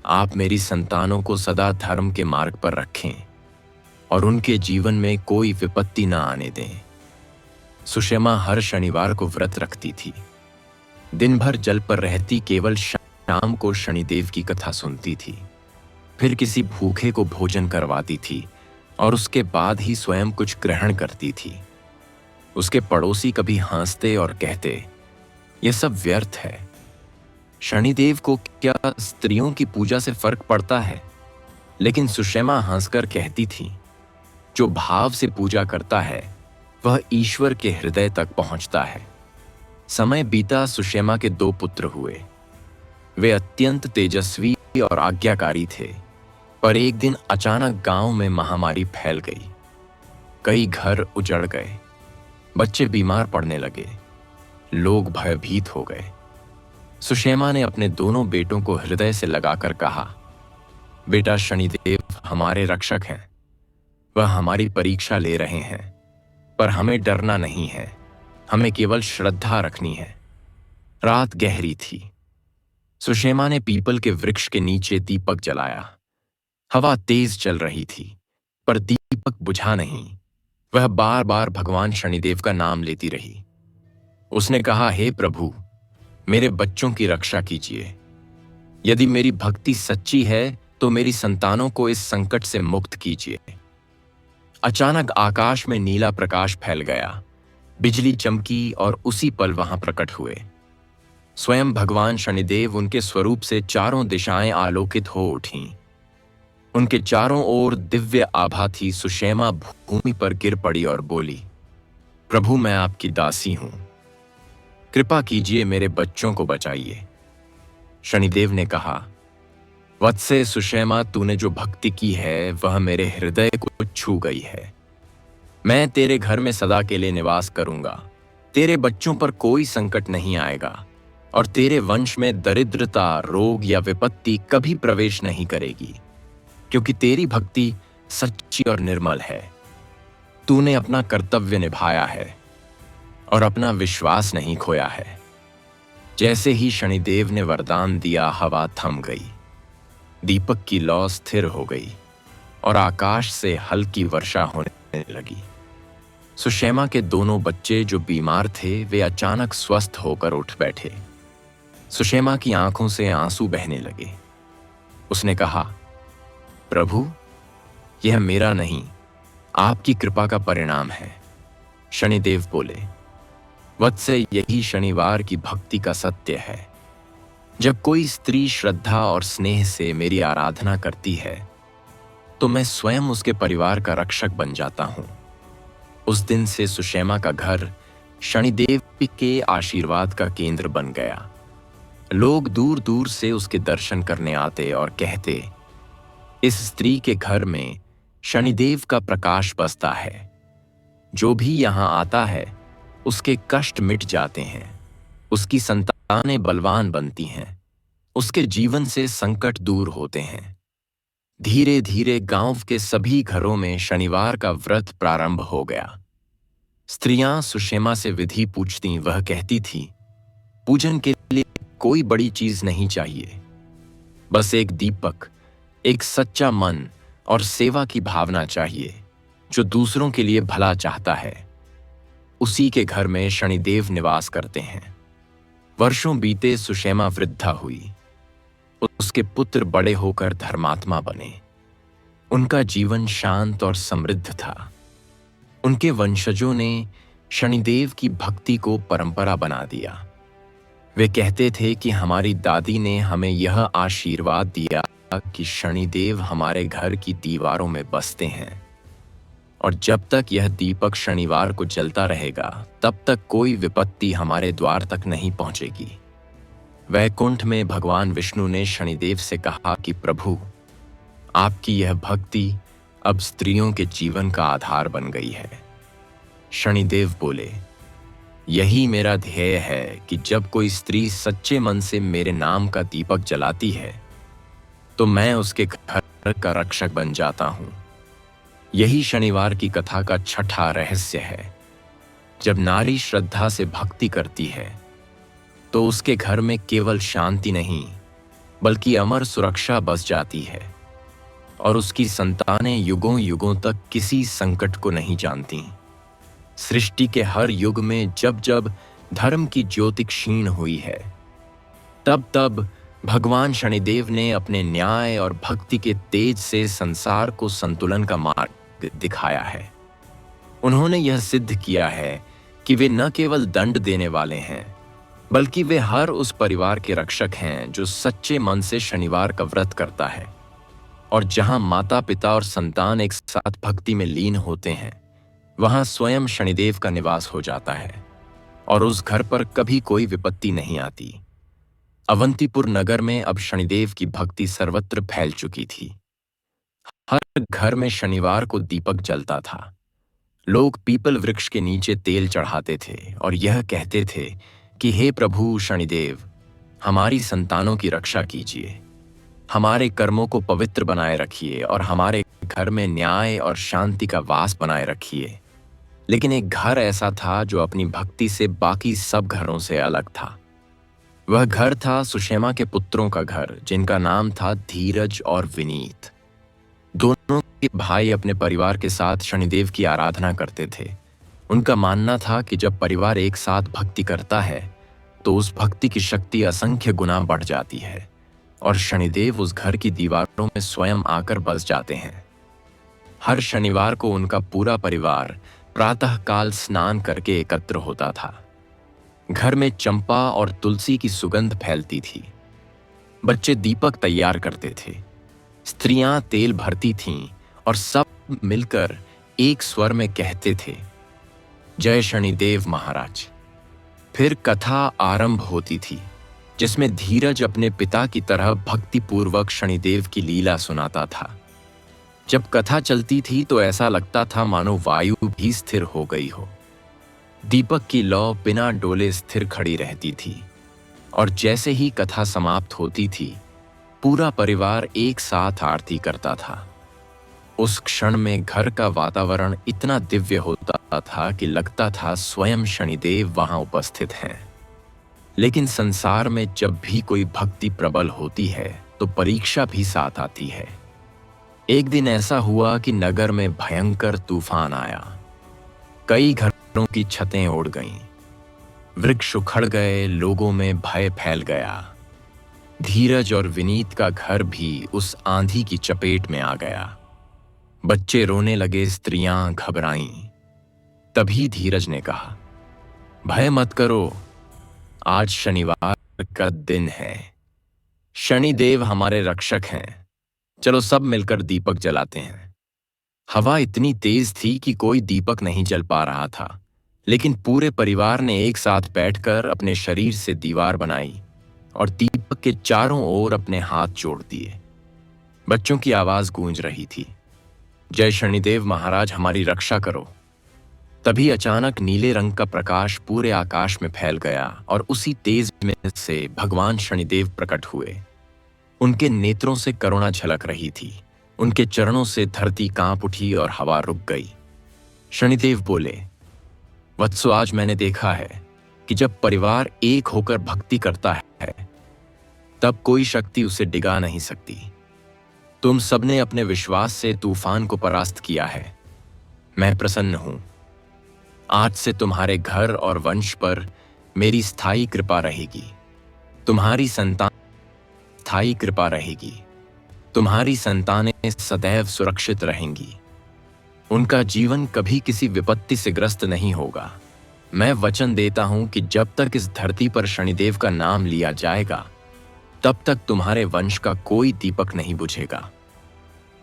आप मेरी संतानों को सदा धर्म के मार्ग पर रखें और उनके जीवन में कोई विपत्ति न आने दें। सुषैमा हर शनिवार को व्रत रखती थी। दिन भर जल पर रहती, केवल शाम को शनिदेव की कथा सुनती थी। फिर किसी भूखे को भोजन करवाती थी और उसके बाद ही स्वयं कुछ ग्रहण करती थी। उसके पड़ोसी कभी हंसते और कहते, यह सब व्यर्थ है। शनिदेव को क्या स्त्रियों की पूजा से फर्क पड़ता है? लेकिन सुषैमा हंसकर कहती थी, जो भाव से पूजा करता है, वह ईश्वर के हृदय तक पहुंचता है। समय बीता, सुषैमा के 2 पुत्र हुए। वे अत्यंत तेजस्वी और आज्ञाकारी थे, पर एक दिन अचानक गांव में महामारी फैल गई। कई घर उजड़ गए, बच्चे बीमार पड़ने लगे, लोग भयभीत हो गए। सुषैमा ने अपने दोनों बेटों को हृदय से लगाकर कहा, बेटा, शनिदेव हमारे रक्षक हैं। वह हमारी परीक्षा ले रहे हैं, पर हमें डरना नहीं है, हमें केवल श्रद्धा रखनी है। रात गहरी थी। सुषैमा ने पीपल के वृक्ष के नीचे दीपक जलाया। हवा तेज चल रही थी, पर दीपक बुझा नहीं। वह बार बार भगवान शनिदेव का नाम लेती रही। उसने कहा, हे प्रभु, मेरे बच्चों की रक्षा कीजिए। यदि मेरी भक्ति सच्ची है, तो मेरी संतानों को इस संकट से मुक्त कीजिए। अचानक आकाश में नीला प्रकाश फैल गया, बिजली चमकी और उसी पल वहां प्रकट हुए। स्वयं भगवान शनिदेव, उनके स्वरूप से चारों दिशाएं आलोकित हो उठीं। उनके चारों ओर दिव्य आभा थी। सुषैमा भूमि पर गिर पड़ी और बोली, प्रभु, मैं आपकी दासी हूं, कृपा कीजिए, मेरे बच्चों को बचाइए। शनिदेव ने कहा, वत्से सुषैमा, तूने जो भक्ति की है वह मेरे हृदय को छू गई है। मैं तेरे घर में सदा के लिए निवास करूंगा। तेरे बच्चों पर कोई संकट नहीं आएगा और तेरे वंश में दरिद्रता, रोग या विपत्ति कभी प्रवेश नहीं करेगी, क्योंकि तेरी भक्ति सच्ची और निर्मल है। तूने अपना कर्तव्य निभाया है और अपना विश्वास नहीं खोया है। जैसे ही शनिदेव ने वरदान दिया, हवा थम गई, दीपक की लौ स्थिर हो गई और आकाश से हल्की वर्षा होने लगी। सुषैमा के दोनों बच्चे जो बीमार थे वे अचानक स्वस्थ होकर उठ बैठे। सुषैमा की आंखों से आंसू बहने लगे। उसने कहा, प्रभु, यह मेरा नहीं, आपकी कृपा का परिणाम है। शनिदेव बोले, वत्से, यही शनिवार की भक्ति का सत्य है। जब कोई स्त्री श्रद्धा और स्नेह से मेरी आराधना करती है तो मैं स्वयं उसके परिवार का रक्षक बन जाता हूं। उस दिन से सुषैमा का घर शनिदेव के आशीर्वाद का केंद्र बन गया। लोग दूर दूर से उसके दर्शन करने आते और कहते, इस स्त्री के घर में शनिदेव का प्रकाश बसता है। जो भी यहां आता है उसके कष्ट मिट जाते हैं, उसकी संतानें बलवान बनती हैं, उसके जीवन से संकट दूर होते हैं। धीरे धीरे गांव के सभी घरों में शनिवार का व्रत प्रारंभ हो गया। स्त्रियां सुषैमा से विधि पूछती, वह कहती थी, पूजन के लिए कोई बड़ी चीज नहीं चाहिए, बस एक दीपक, एक सच्चा मन और सेवा की भावना चाहिए। जो दूसरों के लिए भला चाहता है उसी के घर में शनिदेव निवास करते हैं। वर्षों बीते, सुषैमा वृद्धा हुई। उसके पुत्र बड़े होकर धर्मात्मा बने। उनका जीवन शांत और समृद्ध था। उनके वंशजों ने शनिदेव की भक्ति को परंपरा बना दिया। वे कहते थे कि हमारी दादी ने हमें यह आशीर्वाद दिया कि शनिदेव हमारे घर की दीवारों में बसते हैं और जब तक यह दीपक शनिवार को जलता रहेगा तब तक कोई विपत्ति हमारे द्वार तक नहीं पहुंचेगी। वैकुंठ में भगवान विष्णु ने शनिदेव से कहा कि प्रभु, आपकी यह भक्ति अब स्त्रियों के जीवन का आधार बन गई है। शनिदेव बोले, यही मेरा ध्येय है कि जब कोई स्त्री सच्चे मन से मेरे नाम का दीपक जलाती है तो मैं उसके घर का रक्षक बन जाता हूं। यही शनिवार की कथा का छठा रहस्य है। जब नारी श्रद्धा से भक्ति करती है तो उसके घर में केवल शांति नहीं बल्कि अमर सुरक्षा बस जाती है और उसकी संतानें युगों युगों तक किसी संकट को नहीं जानती। सृष्टि के हर युग में जब जब धर्म की ज्योति क्षीण हुई है तब तब भगवान शनिदेव ने अपने न्याय और भक्ति के तेज से संसार को संतुलन का मार्ग दिखाया है। उन्होंने यह सिद्ध किया है कि वे न केवल दंड देने वाले हैं बल्कि वे हर उस परिवार के रक्षक हैं जो सच्चे मन से शनिवार का व्रत करता है। और जहां माता पिता और संतान एक साथ भक्ति में लीन होते हैं वहां स्वयं शनिदेव का निवास हो जाता है और उस घर पर कभी कोई विपत्ति नहीं आती। अवंतीपुर नगर में अब शनिदेव की भक्ति सर्वत्र फैल चुकी थी। हर घर में शनिवार को दीपक जलता था। लोग पीपल वृक्ष के नीचे तेल चढ़ाते थे और यह कहते थे कि हे प्रभु शनिदेव, हमारी संतानों की रक्षा कीजिए, हमारे कर्मों को पवित्र बनाए रखिए और हमारे घर में न्याय और शांति का वास बनाए रखिए। लेकिन एक घर ऐसा था जो अपनी भक्ति से बाकी सब घरों से अलग था। वह घर था सुषैमा के पुत्रों का घर, जिनका नाम था धीरज और विनीत। दोनों के भाई अपने परिवार के साथ शनिदेव की आराधना करते थे। उनका मानना था कि जब परिवार एक साथ भक्ति करता है तो उस भक्ति की शक्ति असंख्य गुना बढ़ जाती है और शनिदेव उस घर की दीवारों में स्वयं आकर बस जाते हैं। हर शनिवार को उनका पूरा परिवार प्रातःकाल स्नान करके एकत्र होता था। घर में चंपा और तुलसी की सुगंध फैलती थी। बच्चे दीपक तैयार करते थे, स्त्रियां तेल भरती थीं और सब मिलकर एक स्वर में कहते थे, जय शनिदेव महाराज। फिर कथा आरंभ होती थी। जिसमें धीरज अपने पिता की तरह भक्तिपूर्वक शनिदेव की लीला सुनाता था। जब कथा चलती थी तो ऐसा लगता था मानो वायु भी स्थिर हो गई हो। दीपक की लौ बिना डोले स्थिर खड़ी रहती थी और जैसे ही कथा समाप्त होती थी, पूरा परिवार एक साथ आरती करता था। उस क्षण में घर का वातावरण इतना दिव्य होता था कि लगता था स्वयं शनिदेव वहां उपस्थित हैं। लेकिन संसार में जब भी कोई भक्ति प्रबल होती है तो परीक्षा भी साथ आती है। एक दिन ऐसा हुआ कि नगर में भयंकर तूफान आया। कई घरों की छतें उड़ गईं, वृक्ष उखड़ गए, लोगों में भय फैल गया। धीरज और विनीत का घर भी उस आंधी की चपेट में आ गया। बच्चे रोने लगे, स्त्रियां घबराईं। तभी धीरज ने कहा, भय मत करो, आज शनिवार का दिन है। शनिदेव हमारे रक्षक हैं। चलो सब मिलकर दीपक जलाते हैं। हवा इतनी तेज थी कि कोई दीपक नहीं जल पा रहा था, लेकिन पूरे परिवार ने एक साथ बैठकर अपने शरीर से दीवार बनाई और दीपक के चारों ओर अपने हाथ जोड़ दिए। बच्चों की आवाज गूंज रही थी, जय शनिदेव महाराज, हमारी रक्षा करो। तभी अचानक नीले रंग का प्रकाश पूरे आकाश में फैल गया और उसी तेज में से भगवान शनिदेव प्रकट हुए। उनके नेत्रों से करुणा झलक रही थी। उनके चरणों से धरती कांप उठी और हवा रुक गई। शनिदेव बोले, वत्सो, आज मैंने देखा है कि जब परिवार एक होकर भक्ति करता है तब कोई शक्ति उसे डिगा नहीं सकती। तुम सबने अपने विश्वास से तूफान को परास्त किया है। मैं प्रसन्न हूं। आज से तुम्हारे घर और वंश पर मेरी स्थायी कृपा रहेगी। तुम्हारी संतान स्थायी कृपा रहेगी। तुम्हारी संतानें सदैव सुरक्षित रहेंगी। उनका जीवन कभी किसी विपत्ति से ग्रस्त नहीं होगा। मैं वचन देता हूं कि जब तक इस धरती पर शनिदेव का नाम लिया जाएगा तब तक तुम्हारे वंश का कोई दीपक नहीं बुझेगा।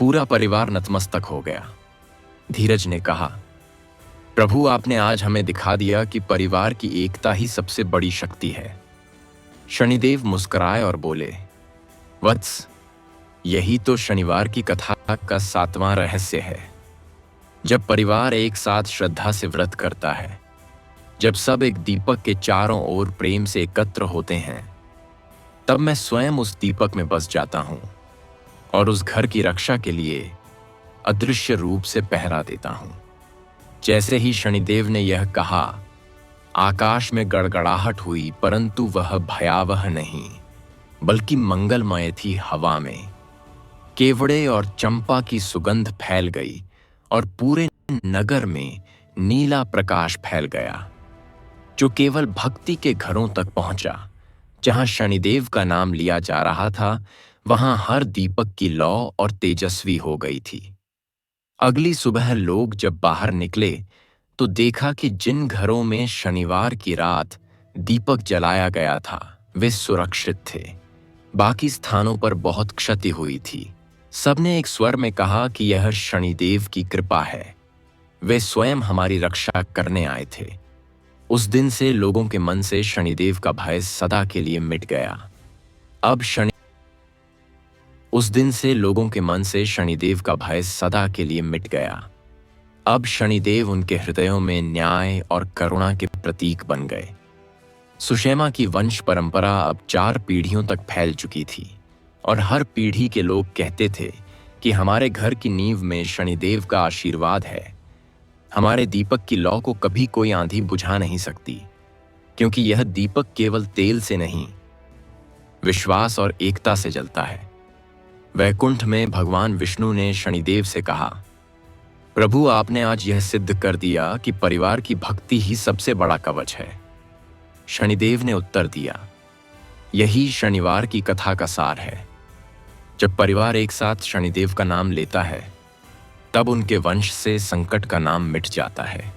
पूरा परिवार नतमस्तक हो गया। धीरज ने कहा, प्रभु, आपने आज हमें दिखा दिया कि परिवार की एकता ही सबसे बड़ी शक्ति है। शनिदेव मुस्कुराए और बोले, वत्स, यही तो शनिवार की कथा का 7वां रहस्य है। जब परिवार एक साथ श्रद्धा से व्रत करता है, जब सब एक दीपक के चारों ओर प्रेम से एकत्र होते हैं, तब मैं स्वयं उस दीपक में बस जाता हूं और उस घर की रक्षा के लिए अदृश्य रूप से पहरा देता हूं। जैसे ही शनिदेव ने यह कहा, आकाश में गड़गड़ाहट हुई, परंतु वह भयावह नहीं बल्कि मंगलमय थी। हवा में केवड़े और चंपा की सुगंध फैल गई और पूरे नगर में नीला प्रकाश फैल गया, जो केवल भक्ति के घरों तक पहुंचा। जहां शनिदेव का नाम लिया जा रहा था, वहां हर दीपक की लौ और तेजस्वी हो गई थी। अगली सुबह लोग जब बाहर निकले तो देखा कि जिन घरों में शनिवार की रात दीपक जलाया गया था वे सुरक्षित थे। बाकी स्थानों पर बहुत क्षति हुई थी। सबने एक स्वर में कहा कि यह शनिदेव की कृपा है। वे स्वयं हमारी रक्षा करने आए थे। उस दिन से लोगों के मन से शनिदेव का भय सदा के लिए मिट गया। उस दिन से लोगों के मन से शनिदेव का भय सदा के लिए मिट गया। अब शनिदेव उनके हृदयों में न्याय और करुणा के प्रतीक बन गए। सुषेमा की वंश परंपरा अब 4 पीढ़ियों तक फैल चुकी थी और हर पीढ़ी के लोग कहते थे कि हमारे घर की नींव में शनिदेव का आशीर्वाद है। हमारे दीपक की लौ को कभी कोई आंधी बुझा नहीं सकती, क्योंकि यह दीपक केवल तेल से नहीं, विश्वास और एकता से जलता है। वैकुंठ में भगवान विष्णु ने शनिदेव से कहा, प्रभु, आपने आज यह सिद्ध कर दिया कि परिवार की भक्ति ही सबसे बड़ा कवच है। शनिदेव ने उत्तर दिया, यही शनिवार की कथा का सार है। जब परिवार एक साथ शनिदेव का नाम लेता है, तब उनके वंश से संकट का नाम मिट जाता है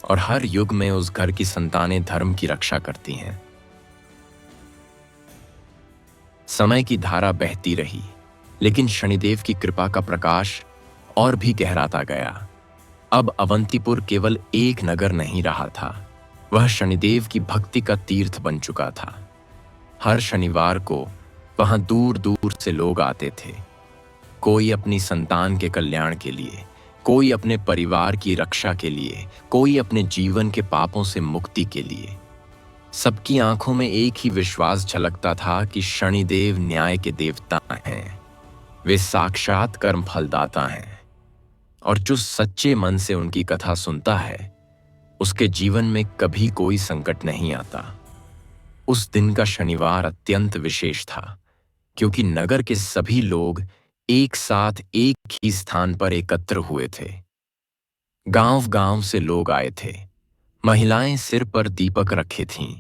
और हर युग में उस घर की संतानें धर्म की रक्षा करती हैं। समय की धारा बहती रही, लेकिन शनिदेव की कृपा का प्रकाश और भी गहराता गया। अब अवंतीपुर केवल एक नगर नहीं रहा था, वह शनिदेव की भक्ति का तीर्थ बन चुका था। हर शनिवार को वहां दूर दूर से लोग आते थे, कोई अपनी संतान के कल्याण के लिए, कोई अपने परिवार की रक्षा के लिए, कोई अपने जीवन के पापों से मुक्ति के लिए। सबकी आंखों में एक ही विश्वास झलकता था कि शनिदेव न्याय के देवता हैं, वे साक्षात कर्म फलदाता हैं, और जो सच्चे मन से उनकी कथा सुनता है उसके जीवन में कभी कोई संकट नहीं आता। उस दिन का शनिवार अत्यंत विशेष था, क्योंकि नगर के सभी लोग एक साथ एक ही स्थान पर एकत्र हुए थे। गांव-गांव से लोग आए थे। महिलाएं सिर पर दीपक रखे थीं,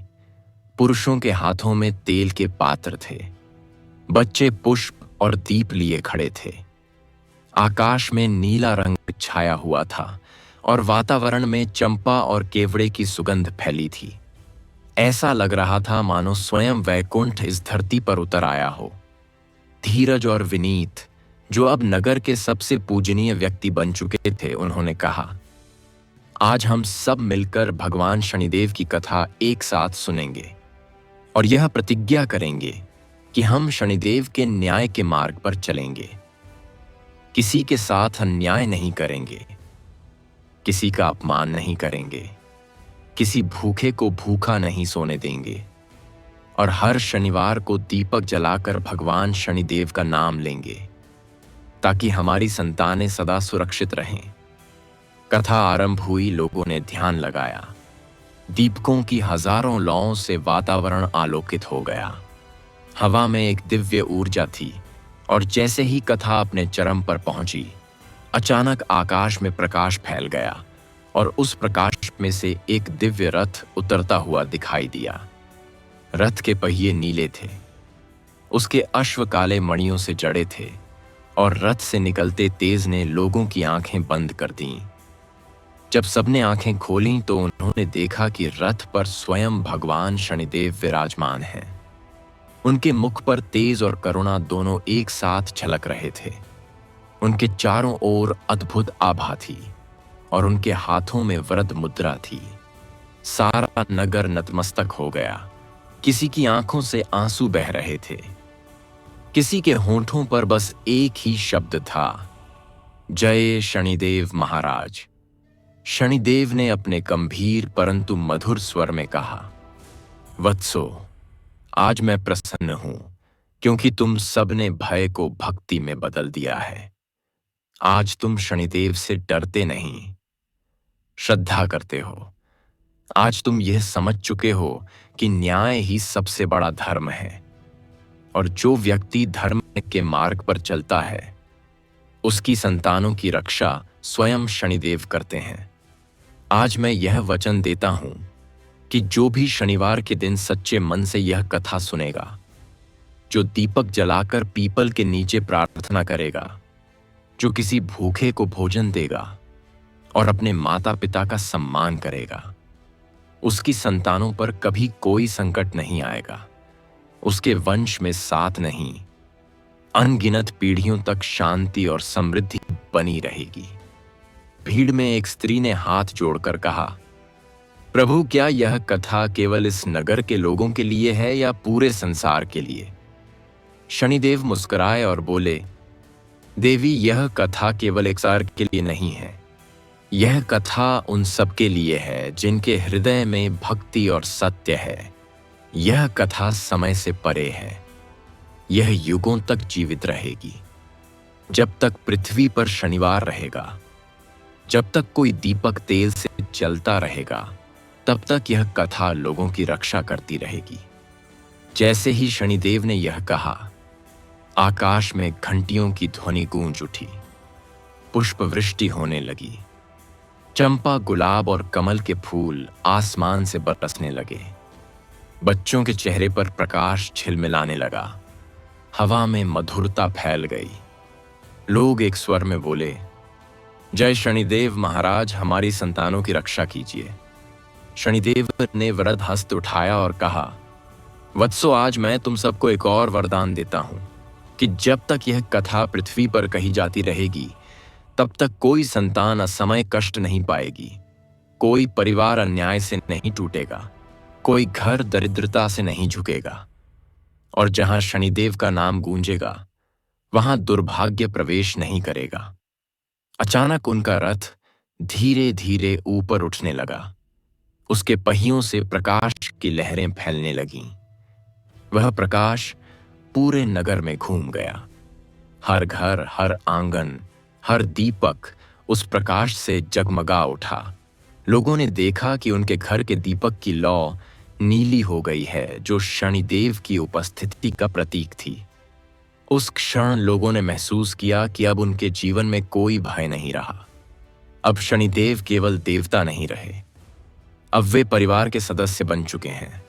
पुरुषों के हाथों में तेल के पात्र थे, बच्चे पुष्प और दीप लिए खड़े थे। आकाश में नीला रंग छाया हुआ था और वातावरण में चंपा और केवड़े की सुगंध फैली थी। ऐसा लग रहा था मानो स्वयं वैकुंठ इस धरती पर उतर आया हो। धीरज और विनीत, जो अब नगर के सबसे पूजनीय व्यक्ति बन चुके थे, उन्होंने कहा, आज हम सब मिलकर भगवान शनिदेव की कथा एक साथ सुनेंगे और यह प्रतिज्ञा करेंगे कि हम शनिदेव के न्याय के मार्ग पर चलेंगे। किसी के साथ अन्याय नहीं करेंगे, किसी का अपमान नहीं करेंगे, किसी भूखे को भूखा नहीं सोने देंगे, और हर शनिवार को दीपक जलाकर भगवान शनिदेव का नाम लेंगे ताकि हमारी संतानें सदा सुरक्षित रहें। कथा आरंभ हुई, लोगों ने ध्यान लगाया। दीपकों की हजारों लौं से वातावरण आलोकित हो गया। हवा में एक दिव्य ऊर्जा थी, और जैसे ही कथा अपने चरम पर पहुंची, अचानक आकाश में प्रकाश फैल गया और उस प्रकाश में से एक दिव्य रथ उतरता हुआ दिखाई दिया। रथ के पहिए नीले थे, उसके अश्व काले मणियों से जड़े थे, और रथ से निकलते तेज ने लोगों की आंखें बंद कर दीं। जब सबने आंखें खोलीं तो उन्होंने देखा कि रथ पर स्वयं भगवान शनिदेव विराजमान हैं। उनके मुख पर तेज और करुणा दोनों एक साथ झलक रहे थे। उनके चारों ओर अद्भुत आभा थी और उनके हाथों में वरद मुद्रा थी। सारा नगर नतमस्तक हो गया। किसी की आंखों से आंसू बह रहे थे, किसी के होंठों पर बस एक ही शब्द था, जय शनिदेव महाराज। शनिदेव ने अपने गंभीर परंतु मधुर स्वर में कहा, वत्सो, आज मैं प्रसन्न हूं क्योंकि तुम सबने भय को भक्ति में बदल दिया है। आज तुम शनिदेव से डरते नहीं, श्रद्धा करते हो। आज तुम यह समझ चुके हो कि न्याय ही सबसे बड़ा धर्म है, और जो व्यक्ति धर्म के मार्ग पर चलता है उसकी संतानों की रक्षा स्वयं शनिदेव करते हैं। आज मैं यह वचन देता हूं कि जो भी शनिवार के दिन सच्चे मन से यह कथा सुनेगा, जो दीपक जलाकर पीपल के नीचे प्रार्थना करेगा, जो किसी भूखे को भोजन देगा और अपने माता पिता का सम्मान करेगा, उसकी संतानों पर कभी कोई संकट नहीं आएगा। उसके वंश में साथ नहीं, अनगिनत पीढ़ियों तक शांति और समृद्धि बनी रहेगी। भीड़ में एक स्त्री ने हाथ जोड़कर कहा, प्रभु, क्या यह कथा केवल इस नगर के लोगों के लिए है या पूरे संसार के लिए? शनिदेव मुस्कुराए और बोले, देवी, यह कथा केवल एक संसार के लिए नहीं है। यह कथा उन सबके लिए है जिनके हृदय में भक्ति और सत्य है। यह कथा समय से परे है। यह युगों तक जीवित रहेगी। जब तक पृथ्वी पर शनिवार रहेगा, जब तक कोई दीपक तेल से जलता रहेगा, तब तक यह कथा लोगों की रक्षा करती रहेगी। जैसे ही शनिदेव ने यह कहा, आकाश में घंटियों की ध्वनि गूंज उठी, पुष्प वृष्टि होने लगी। चंपा, गुलाब और कमल के फूल आसमान से बरसने लगे। बच्चों के चेहरे पर प्रकाश झिलमिलाने लगा। हवा में मधुरता फैल गई। लोग एक स्वर में बोले, जय शनिदेव महाराज, हमारी संतानों की रक्षा कीजिए। शनिदेव ने वरद हस्त उठाया और कहा, वत्सो, आज मैं तुम सबको एक और वरदान देता हूं कि जब तक यह कथा पृथ्वी पर कही जाती रहेगी, तब तक कोई संतान असमय कष्ट नहीं पाएगी, कोई परिवार अन्याय से नहीं टूटेगा, कोई घर दरिद्रता से नहीं झुकेगा, और जहां शनिदेव का नाम गूंजेगा वहां दुर्भाग्य प्रवेश नहीं करेगा। अचानक उनका रथ धीरे धीरे ऊपर उठने लगा। उसके पहियों से प्रकाश की लहरें फैलने लगीं। वह प्रकाश पूरे नगर में घूम गया। हर घर, हर आंगन, हर दीपक उस प्रकाश से जगमगा उठा। लोगों ने देखा कि उनके घर के दीपक की लौ नीली हो गई है, जो शनिदेव की उपस्थिति का प्रतीक थी। उस क्षण लोगों ने महसूस किया कि अब उनके जीवन में कोई भय नहीं रहा। अब शनिदेव केवल देवता नहीं रहे, अब वे परिवार के सदस्य बन चुके हैं।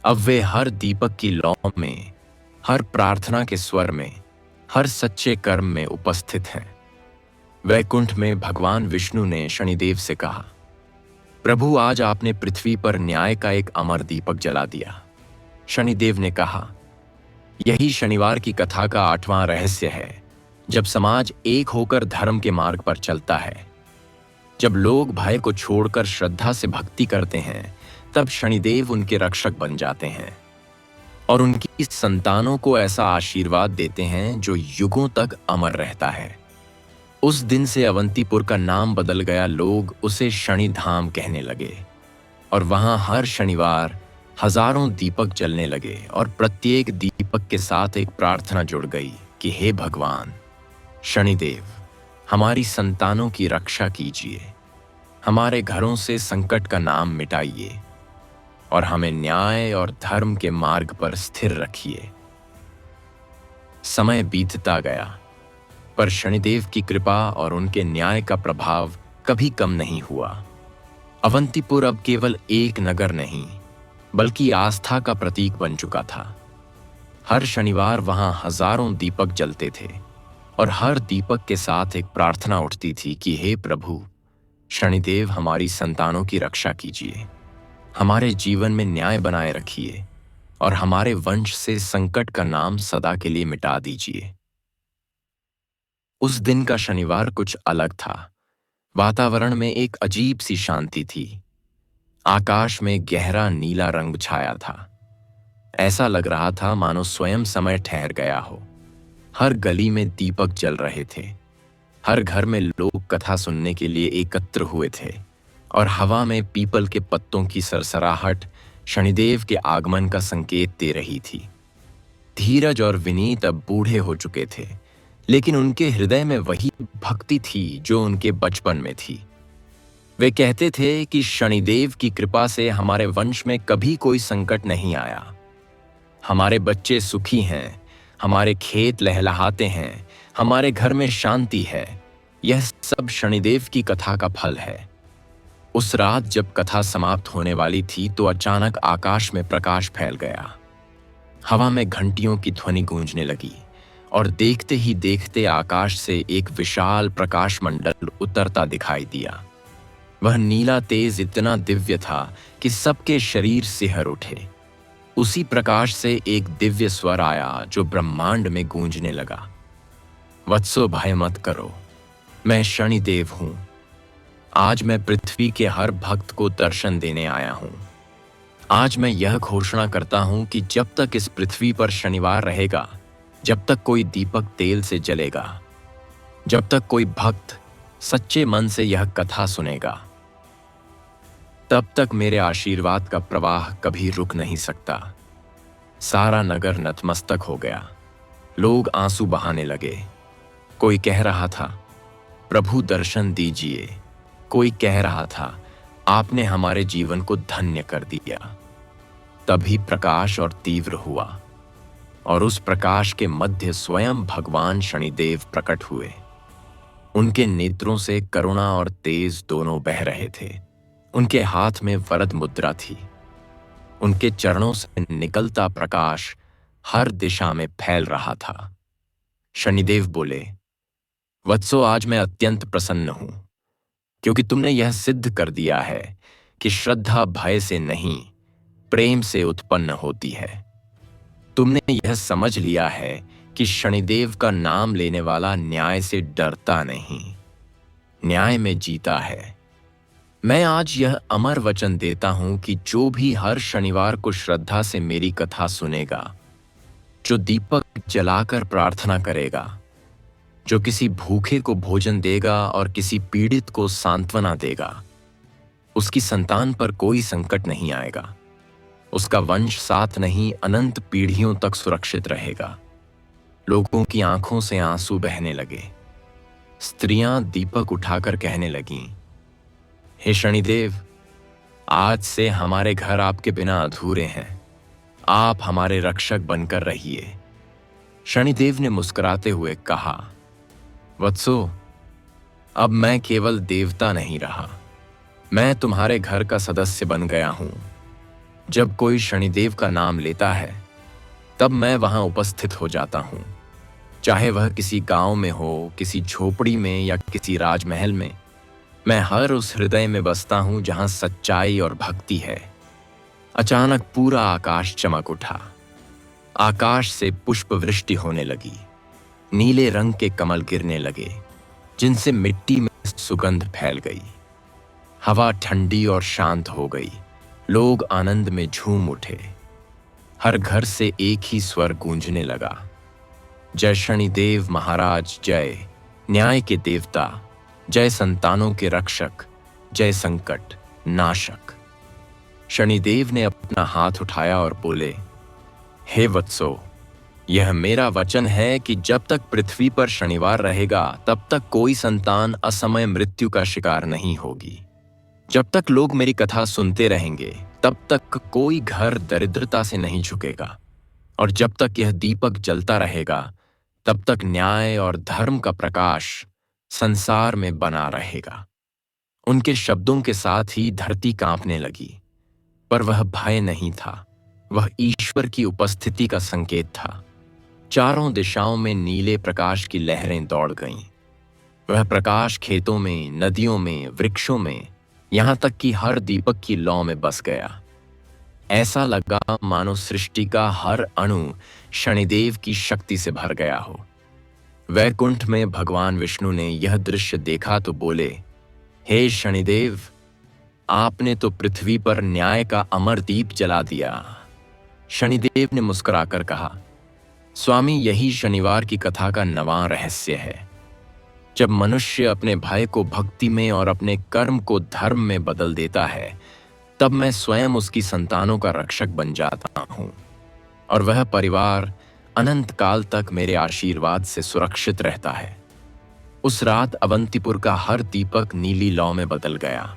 अब वे हर दीपक की लौ में, हर प्रार्थना के स्वर में, हर सच्चे कर्म में उपस्थित हैं। वैकुंठ में भगवान विष्णु ने शनिदेव से कहा, प्रभु, आज आपने पृथ्वी पर न्याय का एक अमर दीपक जला दिया। शनिदेव ने कहा, यही शनिवार की कथा का 8वां रहस्य है। जब समाज एक होकर धर्म के मार्ग पर चलता है, जब लोग भय को छोड़कर श्रद्धा से भक्ति करते हैं, तब शनिदेव उनके रक्षक बन जाते हैं और उनकी संतानों को ऐसा आशीर्वाद देते हैं जो युगों तक अमर रहता है। उस दिन से अवंतीपुर का नाम बदल गया। लोग उसे शनिधाम कहने लगे और वहां हर शनिवार हजारों दीपक जलने लगे और प्रत्येक दीपक के साथ एक प्रार्थना जुड़ गई कि हे भगवान शनिदेव, हमारी संतानों की रक्षा कीजिए, हमारे घरों से संकट का नाम मिटाइए और हमें न्याय और धर्म के मार्ग पर स्थिर रखिए। समय बीतता गया, पर शनिदेव की कृपा और उनके न्याय का प्रभाव कभी कम नहीं हुआ। अवंतीपुर अब केवल एक नगर नहीं, बल्कि आस्था का प्रतीक बन चुका था। हर शनिवार वहां हजारों दीपक जलते थे और हर दीपक के साथ एक प्रार्थना उठती थी कि हे प्रभु शनिदेव, हमारी संतानों की रक्षा कीजिए, हमारे जीवन में न्याय बनाए रखिए और हमारे वंश से संकट का नाम सदा के लिए मिटा दीजिए। उस दिन का शनिवार कुछ अलग था। वातावरण में एक अजीब सी शांति थी। आकाश में गहरा नीला रंग छाया था। ऐसा लग रहा था मानो स्वयं समय ठहर गया हो। हर गली में दीपक जल रहे थे। हर घर में लोग कथा सुनने के लिए एकत्र हुए थे और हवा में पीपल के पत्तों की सरसराहट शनिदेव के आगमन का संकेत दे रही थी। धीरज और विनीत अब बूढ़े हो चुके थे, लेकिन उनके हृदय में वही भक्ति थी जो उनके बचपन में थी। वे कहते थे कि शनिदेव की कृपा से हमारे वंश में कभी कोई संकट नहीं आया। हमारे बच्चे सुखी हैं, हमारे खेत लहलहाते हैं, हमारे घर में शांति है। यह सब शनिदेव की कथा का फल है। उस रात जब कथा समाप्त होने वाली थी तो अचानक आकाश में प्रकाश फैल गया। हवा में घंटियों की ध्वनि गूंजने लगी और देखते ही देखते आकाश से एक विशाल प्रकाश मंडल उतरता दिखाई दिया। वह नीला तेज इतना दिव्य था कि सबके शरीर सिहर उठे। उसी प्रकाश से एक दिव्य स्वर आया जो ब्रह्मांड में गूंजने लगा, वत्सो, भय मत करो, मैं शनिदेव हूं। आज मैं पृथ्वी के हर भक्त को दर्शन देने आया हूं। आज मैं यह घोषणा करता हूं कि जब तक इस पृथ्वी पर शनिवार रहेगा, जब तक कोई दीपक तेल से जलेगा, जब तक कोई भक्त सच्चे मन से यह कथा सुनेगा, तब तक मेरे आशीर्वाद का प्रवाह कभी रुक नहीं सकता। सारा नगर नतमस्तक हो गया। लोग आंसू बहाने लगे। कोई कह रहा था, प्रभु दर्शन दीजिए। कोई कह रहा था, आपने हमारे जीवन को धन्य कर दिया। तभी प्रकाश और तीव्र हुआ और उस प्रकाश के मध्य स्वयं भगवान शनिदेव प्रकट हुए। उनके नेत्रों से करुणा और तेज दोनों बह रहे थे। उनके हाथ में वरद मुद्रा थी। उनके चरणों से निकलता प्रकाश हर दिशा में फैल रहा था। शनिदेव बोले, वत्सो, आज मैं अत्यंत प्रसन्न हूं, क्योंकि तुमने यह सिद्ध कर दिया है कि श्रद्धा भय से नहीं, प्रेम से उत्पन्न होती है। तुमने यह समझ लिया है कि शनिदेव का नाम लेने वाला न्याय से डरता नहीं, न्याय में जीता है। मैं आज यह अमर वचन देता हूं कि जो भी हर शनिवार को श्रद्धा से मेरी कथा सुनेगा, जो दीपक जलाकर प्रार्थना करेगा, जो किसी भूखे को भोजन देगा और किसी पीड़ित को सांत्वना देगा, उसकी संतान पर कोई संकट नहीं आएगा। उसका वंश साथ नहीं, अनंत पीढ़ियों तक सुरक्षित रहेगा। लोगों की आंखों से आंसू बहने लगे। स्त्रियां दीपक उठाकर कहने लगीं, हे शनिदेव, आज से हमारे घर आपके बिना अधूरे हैं। आप हमारे रक्षक बनकर रहिए। शनिदेव ने मुस्कुराते हुए कहा, वत्सो, अब मैं केवल देवता नहीं रहा, मैं तुम्हारे घर का सदस्य बन गया हूं। जब कोई शनिदेव का नाम लेता है, तब मैं वहां उपस्थित हो जाता हूं। चाहे वह किसी गांव में हो, किसी झोपड़ी में या किसी राजमहल में, मैं हर उस हृदय में बसता हूं जहां सच्चाई और भक्ति है। अचानक पूरा आकाश चमक उठा। आकाश से पुष्प वृष्टि होने लगी। नीले रंग के कमल गिरने लगे, जिनसे मिट्टी में सुगंध फैल गई। हवा ठंडी और शांत हो गई। लोग आनंद में झूम उठे। हर घर से एक ही स्वर गूंजने लगा, जय शनिदेव महाराज जय, न्याय के देवता, जय संतानों के रक्षक, जय संकट नाशक। शनिदेव ने अपना हाथ उठाया और बोले, हे वत्सो, यह मेरा वचन है कि जब तक पृथ्वी पर शनिवार रहेगा, तब तक कोई संतान असमय मृत्यु का शिकार नहीं होगी। जब तक लोग मेरी कथा सुनते रहेंगे, तब तक कोई घर दरिद्रता से नहीं झुकेगा। और जब तक यह दीपक जलता रहेगा, तब तक न्याय और धर्म का प्रकाश संसार में बना रहेगा। उनके शब्दों के साथ ही धरती कांपने लगी, पर वह भय नहीं था, वह ईश्वर की उपस्थिति का संकेत था। चारों दिशाओं में नीले प्रकाश की लहरें दौड़ गईं। वह प्रकाश खेतों में, नदियों में, वृक्षों में, यहां तक कि हर दीपक की लौ में बस गया। ऐसा लगा मानो सृष्टि का हर अणु शनिदेव की शक्ति से भर गया हो। वैकुंठ में भगवान विष्णु ने यह दृश्य देखा तो बोले, हे शनिदेव, आपने तो पृथ्वी पर न्याय का अमर दीप जला दिया। शनिदेव ने मुस्कुराकर कहा, स्वामी, यही शनिवार की कथा का नवां रहस्य है। जब मनुष्य अपने भय को भक्ति में और अपने कर्म को धर्म में बदल देता है, तब मैं स्वयं उसकी संतानों का रक्षक बन जाता हूं, और वह परिवार अनंत काल तक मेरे आशीर्वाद से सुरक्षित रहता है। उस रात अवंतीपुर का हर दीपक नीली लौ में बदल गया,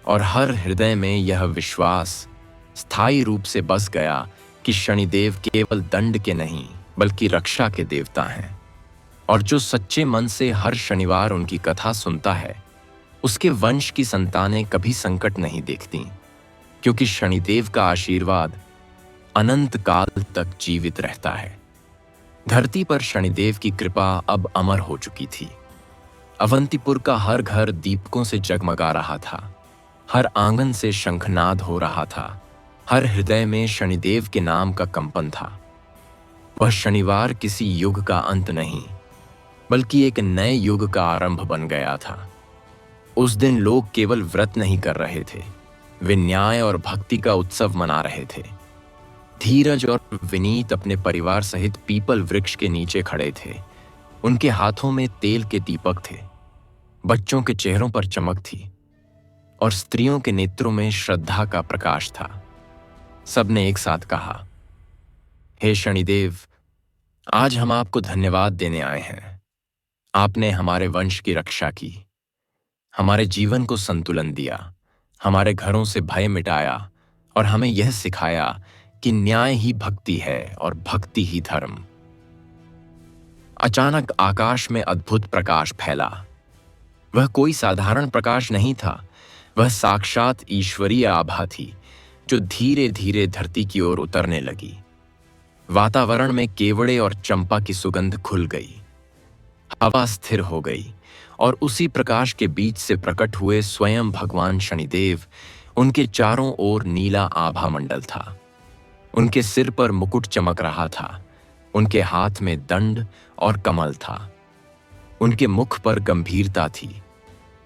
और हर हृदय में यह विश्वास स्थायी रूप से बस गया कि शनिदेव केवल दंड के नहीं, बल्कि रक्षा के देवता हैं। और जो सच्चे मन से हर शनिवार उनकी कथा सुनता है, उसके वंश की संतानें कभी संकट नहीं देखती, क्योंकि शनिदेव का आशीर्वाद अनंत काल तक जीवित रहता है। धरती पर शनिदेव की कृपा अब अमर हो चुकी थी। अवंतीपुर का हर घर दीपकों से जगमगा रहा था, हर आंगन से शंखनाद हो रहा था, हर हृदय में शनिदेव के नाम का कंपन था। वह शनिवार किसी युग का अंत नहीं, बल्कि एक नए युग का आरंभ बन गया था। उस दिन लोग केवल व्रत नहीं कर रहे थे, वे न्याय और भक्ति का उत्सव मना रहे थे। धीरज और विनीत अपने परिवार सहित पीपल वृक्ष के नीचे खड़े थे। उनके हाथों में तेल के दीपक थे, बच्चों के चेहरों पर चमक थी, और स्त्रियों के नेत्रों में श्रद्धा का प्रकाश था। सबने एक साथ कहा, हे शनिदेव, आज हम आपको धन्यवाद देने आए हैं। आपने हमारे वंश की रक्षा की, हमारे जीवन को संतुलन दिया, हमारे घरों से भय मिटाया, और हमें यह सिखाया कि न्याय ही भक्ति है और भक्ति ही धर्म। अचानक आकाश में अद्भुत प्रकाश फैला। वह कोई साधारण प्रकाश नहीं था, वह साक्षात ईश्वरीय आभा थी, जो धीरे धीरे धरती की ओर उतरने लगी। वातावरण में केवड़े और चंपा की सुगंध खुल गई। हवा स्थिर हो गई, और उसी प्रकाश के बीच से प्रकट हुए स्वयं भगवान शनिदेव। उनके चारों ओर नीला आभा मंडल था। उनके सिर पर मुकुट चमक रहा था, उनके हाथ में दंड और कमल था। उनके मुख पर गंभीरता थी,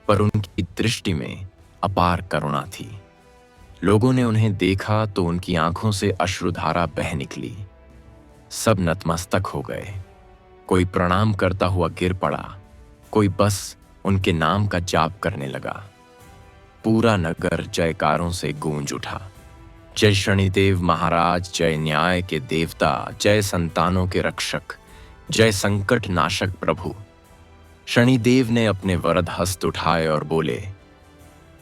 पर उनकी दृष्टि में अपार करुणा थी। लोगों ने उन्हें देखा तो उनकी आंखों से अश्रुधारा बह निकली। सब नतमस्तक हो गए। कोई प्रणाम करता हुआ गिर पड़ा, कोई बस उनके नाम का जाप करने लगा। पूरा नगर जयकारों से गूंज उठा। जय शनिदेव महाराज, जय न्याय के देवता, जय संतानों के रक्षक, जय संकट नाशक प्रभु। शनिदेव ने अपने वरद हस्त उठाए और बोले,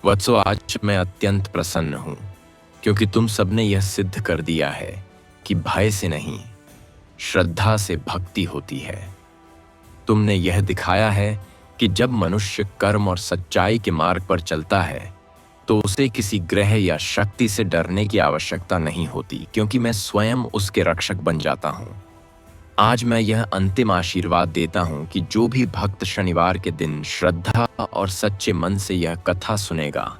वत्सो, आज मैं अत्यंत प्रसन्न हूं, क्योंकि तुम सबने यह सिद्ध कर दिया है कि भय से नहीं, श्रद्धा से भक्ति होती है। तुमने यह दिखाया है कि जब मनुष्य कर्म और सच्चाई के मार्ग पर चलता है तो उसे किसी ग्रह या शक्ति से डरने की आवश्यकता नहीं होती, क्योंकि मैं स्वयं उसके रक्षक बन जाता हूं। आज मैं यह अंतिम आशीर्वाद देता हूं कि जो भी भक्त शनिवार के दिन श्रद्धा और सच्चे मन से यह कथा सुनेगा,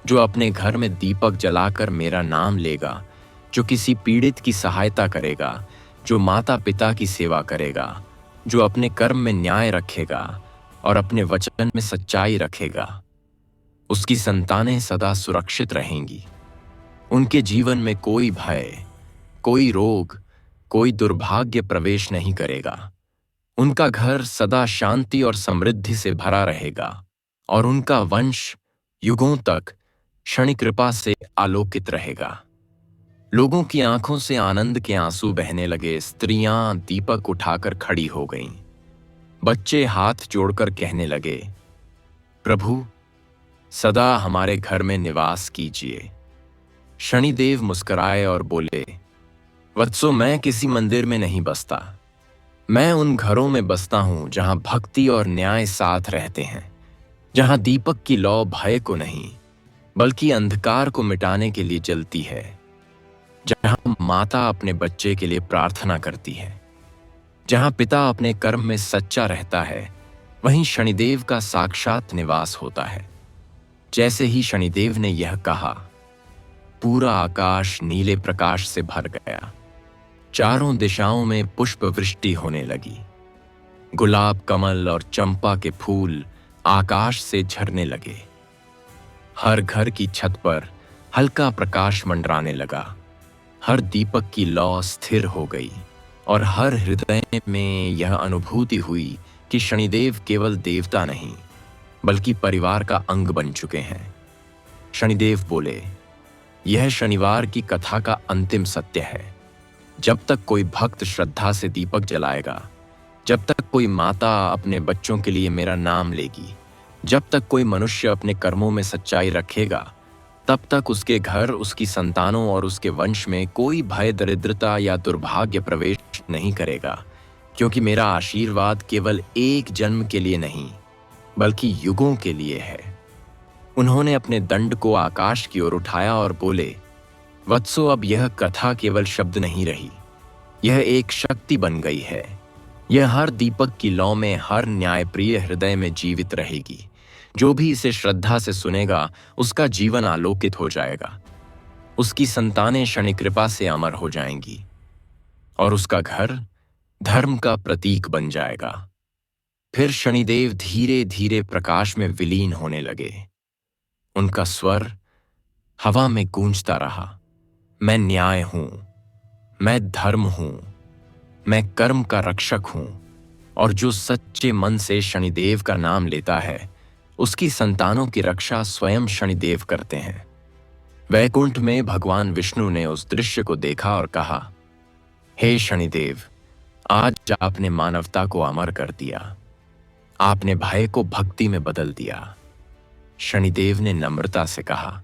जो अपने घर में दीपक जलाकर मेरा नाम लेगा, जो किसी पीड़ित की सहायता करेगा, जो माता पिता की सेवा करेगा, जो अपने कर्म में न्याय रखेगा और अपने वचन में सच्चाई रखेगा, उसकी संतानें सदा सुरक्षित रहेंगी। उनके जीवन में कोई भय, कोई रोग, कोई दुर्भाग्य प्रवेश नहीं करेगा। उनका घर सदा शांति और समृद्धि से भरा रहेगा और उनका वंश युगों तक शनि कृपा से आलोकित रहेगा। लोगों की आंखों से आनंद के आंसू बहने लगे। स्त्रियां दीपक उठाकर खड़ी हो गईं। बच्चे हाथ जोड़कर कहने लगे, प्रभु सदा हमारे घर में निवास कीजिए। शनिदेव मुस्कुराए और बोले, वत्सो, मैं किसी मंदिर में नहीं बसता। मैं उन घरों में बसता हूं जहां भक्ति और न्याय साथ रहते हैं, जहां दीपक की लौ भय को नहीं बल्कि अंधकार को मिटाने के लिए जलती है, जहां माता अपने बच्चे के लिए प्रार्थना करती है, जहां पिता अपने कर्म में सच्चा रहता है, वहीं शनिदेव का साक्षात निवास होता है। जैसे ही शनिदेव ने यह कहा, पूरा आकाश नीले प्रकाश से भर गया। चारों दिशाओं में पुष्प वृष्टि होने लगी। गुलाब, कमल और चंपा के फूल आकाश से झरने लगे। हर घर की छत पर हल्का प्रकाश मंडराने लगा। हर दीपक की लौ स्थिर हो गई और हर हृदय में यह अनुभूति हुई कि शनिदेव केवल देवता नहीं बल्कि परिवार का अंग बन चुके हैं। शनिदेव बोले, यह शनिवार की कथा का अंतिम सत्य है। जब तक कोई भक्त श्रद्धा से दीपक जलाएगा, जब तक कोई माता अपने बच्चों के लिए मेरा नाम लेगी, जब तक कोई मनुष्य अपने कर्मों में सच्चाई रखेगा, तब तक उसके घर, उसकी संतानों और उसके वंश में कोई भय, दरिद्रता या दुर्भाग्य प्रवेश नहीं करेगा, क्योंकि मेरा आशीर्वाद केवल एक जन्म के लिए नहीं बल्कि युगों के लिए है। उन्होंने अपने दंड को आकाश की ओर उठाया और बोले, वत्सो, अब यह कथा केवल शब्द नहीं रही, यह एक शक्ति बन गई है। यह हर दीपक की लौ में, हर न्यायप्रिय हृदय में जीवित रहेगी। जो भी इसे श्रद्धा से सुनेगा, उसका जीवन आलोकित हो जाएगा। उसकी संतानें शनि कृपा से अमर हो जाएंगी और उसका घर धर्म का प्रतीक बन जाएगा। फिर शनिदेव धीरे धीरे प्रकाश में विलीन होने लगे। उनका स्वर हवा में गूंजता रहा, मैं न्याय हूं, मैं धर्म हूं, मैं कर्म का रक्षक हूं, और जो सच्चे मन से शनिदेव का नाम लेता है, उसकी संतानों की रक्षा स्वयं शनिदेव करते हैं। वैकुंठ में भगवान विष्णु ने उस दृश्य को देखा और कहा, हे शनिदेव, आज आपने मानवता को अमर कर दिया। आपने भय को भक्ति में बदल दिया। शनिदेव ने नम्रता से कहा,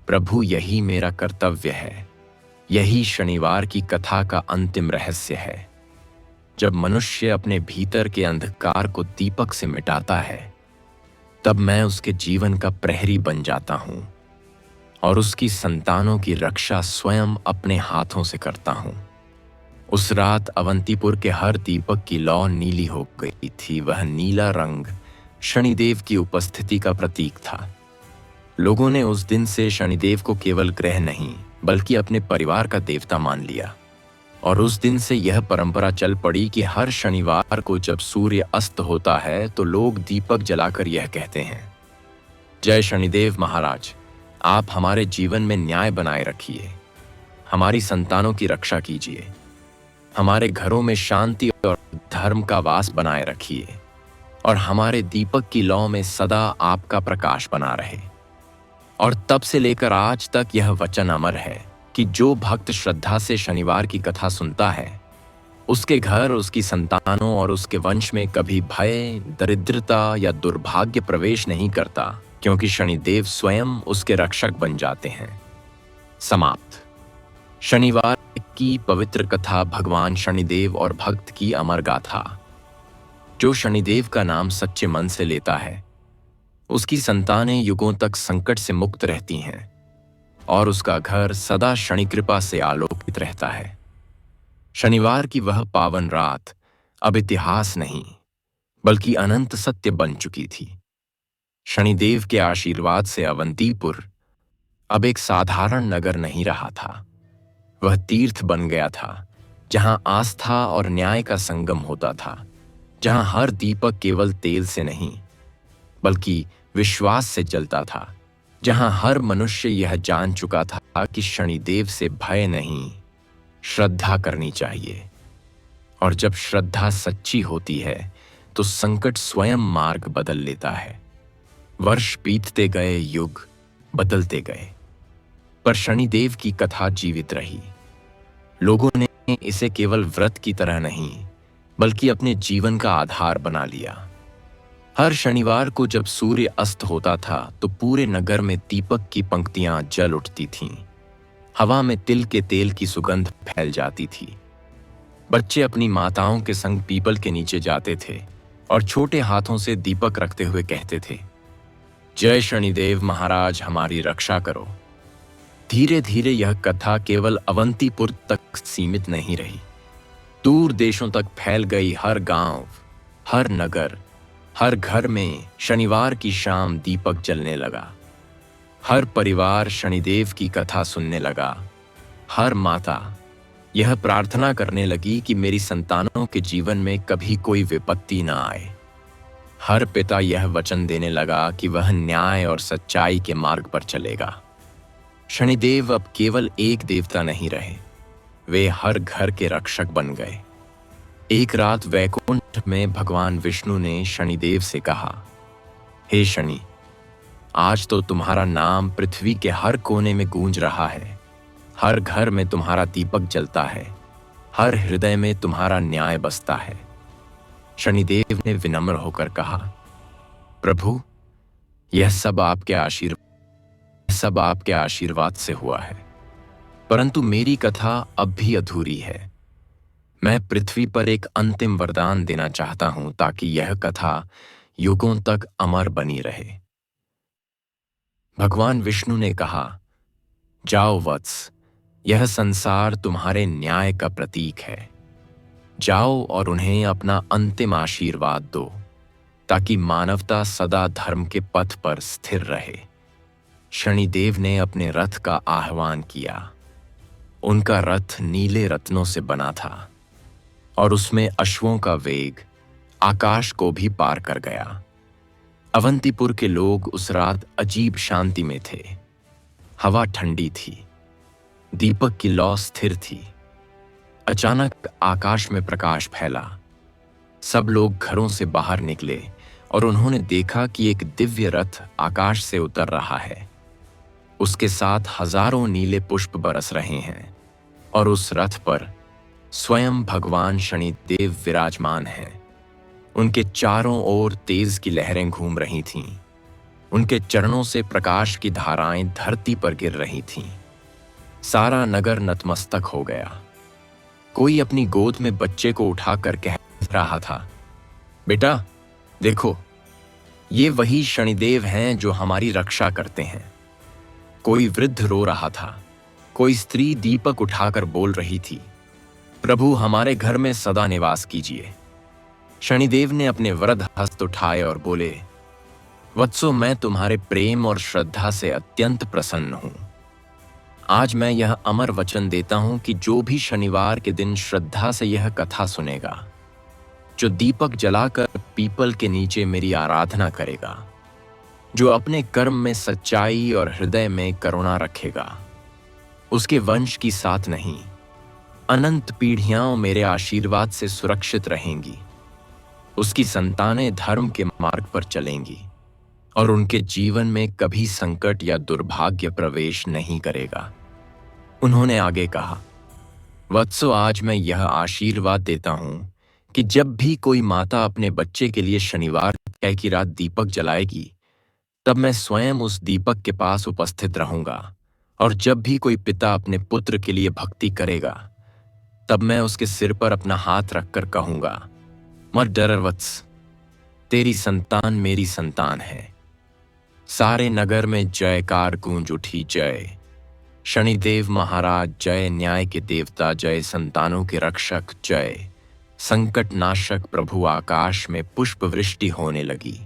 प्रभु, यही मेरा कर्तव्य है। यही शनिवार की कथा का अंतिम रहस्य है। जब मनुष्य अपने भीतर के अंधकार को दीपक से मिटाता है, तब मैं उसके जीवन का प्रहरी बन जाता हूं और उसकी संतानों की रक्षा स्वयं अपने हाथों से करता हूं। उस रात अवंतीपुर के हर दीपक की लौ नीली हो गई थी। वह नीला रंग शनिदेव की उपस्थिति का प्रतीक था। लोगों ने उस दिन से शनिदेव को केवल ग्रह नहीं बल्कि अपने परिवार का देवता मान लिया, और उस दिन से यह परंपरा चल पड़ी कि हर शनिवार को जब सूर्य अस्त होता है तो लोग दीपक जलाकर यह कहते हैं, जय शनिदेव महाराज, आप हमारे जीवन में न्याय बनाए रखिए, हमारी संतानों की रक्षा कीजिए। हमारे घरों में शांति और धर्म का वास बनाए रखिए, और हमारे दीपक की लौ में सदा आपका प्रकाश बना रहे। और तब से लेकर आज तक यह वचन अमर है कि जो भक्त श्रद्धा से शनिवार की कथा सुनता है, उसके घर, उसकी संतानों और उसके वंश में कभी भय, दरिद्रता या दुर्भाग्य प्रवेश नहीं करता, क्योंकि शनिदेव स्वयं उसके रक्षक बन जाते हैं। समाप्त। शनिवार की पवित्र कथा भगवान शनिदेव और भक्त की अमर गाथा। जो शनिदेव का नाम सच्चे मन से लेता है, उसकी संतानें युगों तक संकट से मुक्त रहती हैं और उसका घर सदा शनि कृपा से आलोकित रहता है। शनिवार की वह पावन रात अब इतिहास नहीं, बल्कि अनंत सत्य बन चुकी थी। शनिदेव के आशीर्वाद से अवंतीपुर अब एक साधारण नगर नहीं रहा था। वह तीर्थ बन गया था, जहां आस्था और न्याय का संगम होता था, जहां हर दीपक केवल तेल से नहीं, बल्कि विश्वास से जलता था, जहां हर मनुष्य यह जान चुका था कि शनिदेव से भय नहीं, श्रद्धा करनी चाहिए। और जब श्रद्धा सच्ची होती है तो संकट स्वयं मार्ग बदल लेता है। वर्ष बीतते गए, युग बदलते गए, पर शनिदेव की कथा जीवित रही। लोगों ने इसे केवल व्रत की तरह नहीं, बल्कि अपने जीवन का आधार बना लिया। हर शनिवार को जब सूर्य अस्त होता था तो पूरे नगर में दीपक की पंक्तियां जल उठती थीं। हवा में तिल के तेल की सुगंध फैल जाती थी। बच्चे अपनी माताओं के संग पीपल के नीचे जाते थे और छोटे हाथों से दीपक रखते हुए कहते थे, जय शनिदेव महाराज, हमारी रक्षा करो। धीरे धीरे यह कथा केवल अवंतीपुर तक सीमित नहीं रही, दूर देशों तक फैल गई। हर गांव, हर नगर, हर घर में शनिवार की शाम दीपक जलने लगा। हर परिवार शनिदेव की कथा सुनने लगा। हर माता यह प्रार्थना करने लगी कि मेरी संतानों के जीवन में कभी कोई विपत्ति न आए। हर पिता यह वचन देने लगा कि वह न्याय और सच्चाई के मार्ग पर चलेगा। शनिदेव अब केवल एक देवता नहीं रहे, वे हर घर के रक्षक बन गए। एक रात वैकुंठ में भगवान विष्णु ने शनिदेव से कहा, हे शनि, आज तो तुम्हारा नाम पृथ्वी के हर कोने में गूंज रहा है। हर घर में तुम्हारा दीपक जलता है, हर हृदय में तुम्हारा न्याय बसता है। शनिदेव ने विनम्र होकर कहा, प्रभु, यह सब आपके आशीर्वाद से हुआ है, परंतु मेरी कथा अब भी अधूरी है। मैं पृथ्वी पर एक अंतिम वरदान देना चाहता हूं, ताकि यह कथा युगों तक अमर बनी रहे। भगवान विष्णु ने कहा, जाओ वत्स, यह संसार तुम्हारे न्याय का प्रतीक है। जाओ और उन्हें अपना अंतिम आशीर्वाद दो, ताकि मानवता सदा धर्म के पथ पर स्थिर रहे। शनिदेव ने अपने रथ का आह्वान किया। उनका रथ नीले रत्नों से बना था और उसमें अश्वों का वेग आकाश को भी पार कर गया। अवंतीपुर के लोग उस रात अजीब शांति में थे। हवा ठंडी थी, दीपक की लौ स्थिर थी। अचानक आकाश में प्रकाश फैला। सब लोग घरों से बाहर निकले और उन्होंने देखा कि एक दिव्य रथ आकाश से उतर रहा है। उसके साथ हजारों नीले पुष्प बरस रहे हैं और उस रथ पर स्वयं भगवान शनिदेव विराजमान हैं। उनके चारों ओर तेज की लहरें घूम रही थीं। उनके चरणों से प्रकाश की धाराएं धरती पर गिर रही थीं। सारा नगर नतमस्तक हो गया। कोई अपनी गोद में बच्चे को उठाकर कह रहा था, बेटा देखो, ये वही शनिदेव हैं जो हमारी रक्षा करते हैं। कोई वृद्ध रो रहा था। कोई स्त्री दीपक उठाकर बोल रही थी, प्रभु हमारे घर में सदा निवास कीजिए। शनिदेव ने अपने वरद हस्त उठाए और बोले, वत्सो, मैं तुम्हारे प्रेम और श्रद्धा से अत्यंत प्रसन्न हूं। आज मैं यह अमर वचन देता हूं कि जो भी शनिवार के दिन श्रद्धा से यह कथा सुनेगा, जो दीपक जलाकर पीपल के नीचे मेरी आराधना करेगा, जो अपने कर्म में सच्चाई और हृदय में करुणा रखेगा, उसके वंश की साथ नहीं, अनंत पीढ़ियां मेरे आशीर्वाद से सुरक्षित रहेंगी। उसकी संतानें धर्म के मार्ग पर चलेंगी और उनके जीवन में कभी संकट या दुर्भाग्य प्रवेश नहीं करेगा। उन्होंने आगे कहा, वत्सो, आज मैं यह आशीर्वाद देता हूं कि जब भी कोई माता अपने बच्चे के लिए शनिवार की रात दीपक जलाएगी, तब मैं स्वयं उस दीपक के पास उपस्थित रहूंगा, और जब भी कोई पिता अपने पुत्र के लिए भक्ति करेगा, तब मैं उसके सिर पर अपना हाथ रखकर कहूंगा, मत डर वत्स, तेरी संतान मेरी संतान है। सारे नगर में जयकार गूंज उठी, जय शनिदेव महाराज जय, न्याय के देवता जय, संतानों के रक्षक जय, संकट नाशक प्रभु। आकाश में पुष्प वृष्टि होने लगी,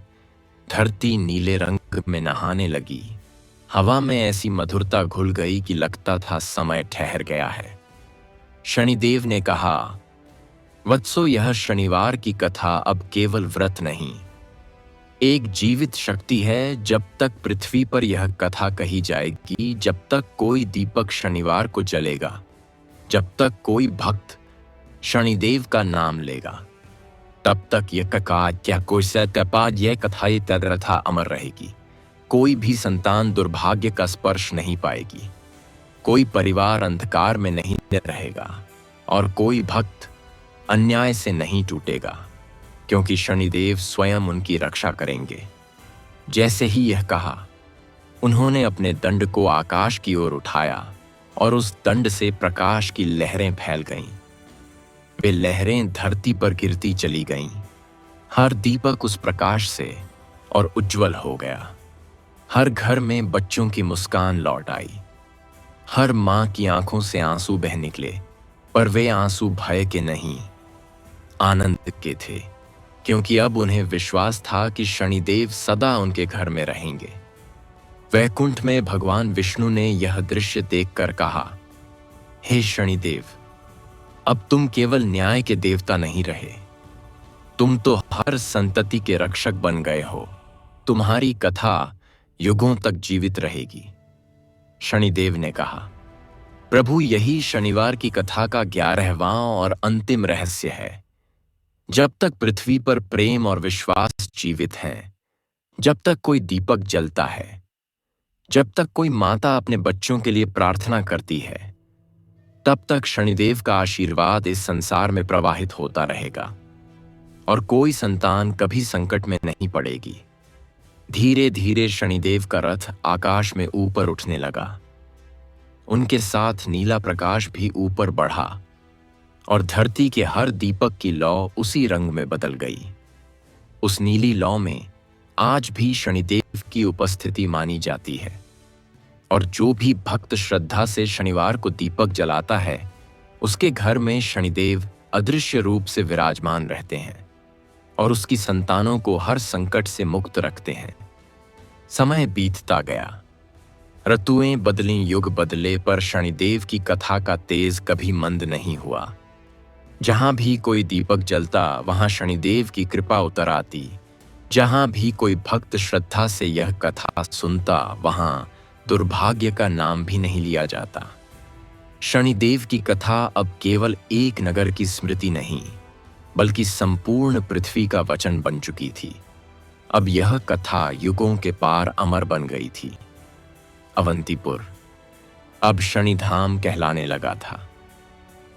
धरती नीले रंग में नहाने लगी, हवा में ऐसी मधुरता घुल गई कि लगता था समय ठहर गया है। शनिदेव ने कहा, वत्सो, यह शनिवार की कथा अब केवल व्रत नहीं, एक जीवित शक्ति है। जब तक पृथ्वी पर यह कथा कही जाएगी, जब तक कोई दीपक शनिवार को जलेगा, जब तक कोई भक्त शनिदेव का नाम लेगा, तब तक यह कथा अमर रहेगी। कोई भी संतान दुर्भाग्य का स्पर्श नहीं पाएगी, कोई परिवार अंधकार में नहीं रहेगा, और कोई भक्त अन्याय से नहीं टूटेगा, क्योंकि शनिदेव स्वयं उनकी रक्षा करेंगे। जैसे ही यह कहा, उन्होंने अपने दंड को आकाश की ओर उठाया और उस दंड से प्रकाश की लहरें फैल गईं। वे लहरें धरती पर गिरती चली गईं। हर दीपक उस प्रकाश से और उज्जवल हो गया। हर घर में बच्चों की मुस्कान लौट आई। हर मां की आंखों से आंसू बह निकले, पर वे आंसू भय के नहीं, आनंद के थे, क्योंकि अब उन्हें विश्वास था कि शनिदेव सदा उनके घर में रहेंगे। वैकुंठ में भगवान विष्णु ने यह दृश्य देखकर कहा, हे शनिदेव, अब तुम केवल न्याय के देवता नहीं रहे, तुम तो हर संतति के रक्षक बन गए हो। तुम्हारी कथा युगों तक जीवित रहेगी। शनिदेव ने कहा, प्रभु, यही शनिवार की कथा का 11वां और अंतिम रहस्य है। जब तक पृथ्वी पर प्रेम और विश्वास जीवित हैं, जब तक कोई दीपक जलता है, जब तक कोई माता अपने बच्चों के लिए प्रार्थना करती है, तब तक शनिदेव का आशीर्वाद इस संसार में प्रवाहित होता रहेगा और कोई संतान कभी संकट में नहीं पड़ेगी। धीरे धीरे शनिदेव का रथ आकाश में ऊपर उठने लगा। उनके साथ नीला प्रकाश भी ऊपर बढ़ा और धरती के हर दीपक की लौ उसी रंग में बदल गई। उस नीली लौ में आज भी शनिदेव की उपस्थिति मानी जाती है, और जो भी भक्त श्रद्धा से शनिवार को दीपक जलाता है, उसके घर में शनिदेव अदृश्य रूप से विराजमान रहते हैं और उसकी संतानों को हर संकट से मुक्त रखते हैं। समय बीतता गया, ऋतुएं बदलीं, युग बदले, पर शनिदेव की कथा का तेज कभी मंद नहीं हुआ। जहां भी कोई दीपक जलता, वहां शनिदेव की कृपा उतर आती। जहां भी कोई भक्त श्रद्धा से यह कथा सुनता, वहां दुर्भाग्य का नाम भी नहीं लिया जाता। शनिदेव की कथा अब केवल एक नगर की स्मृति नहीं, बल्कि संपूर्ण पृथ्वी का वचन बन चुकी थी। अब यह कथा युगों के पार अमर बन गई थी। अवंतीपुर अब शनिधाम कहलाने लगा था।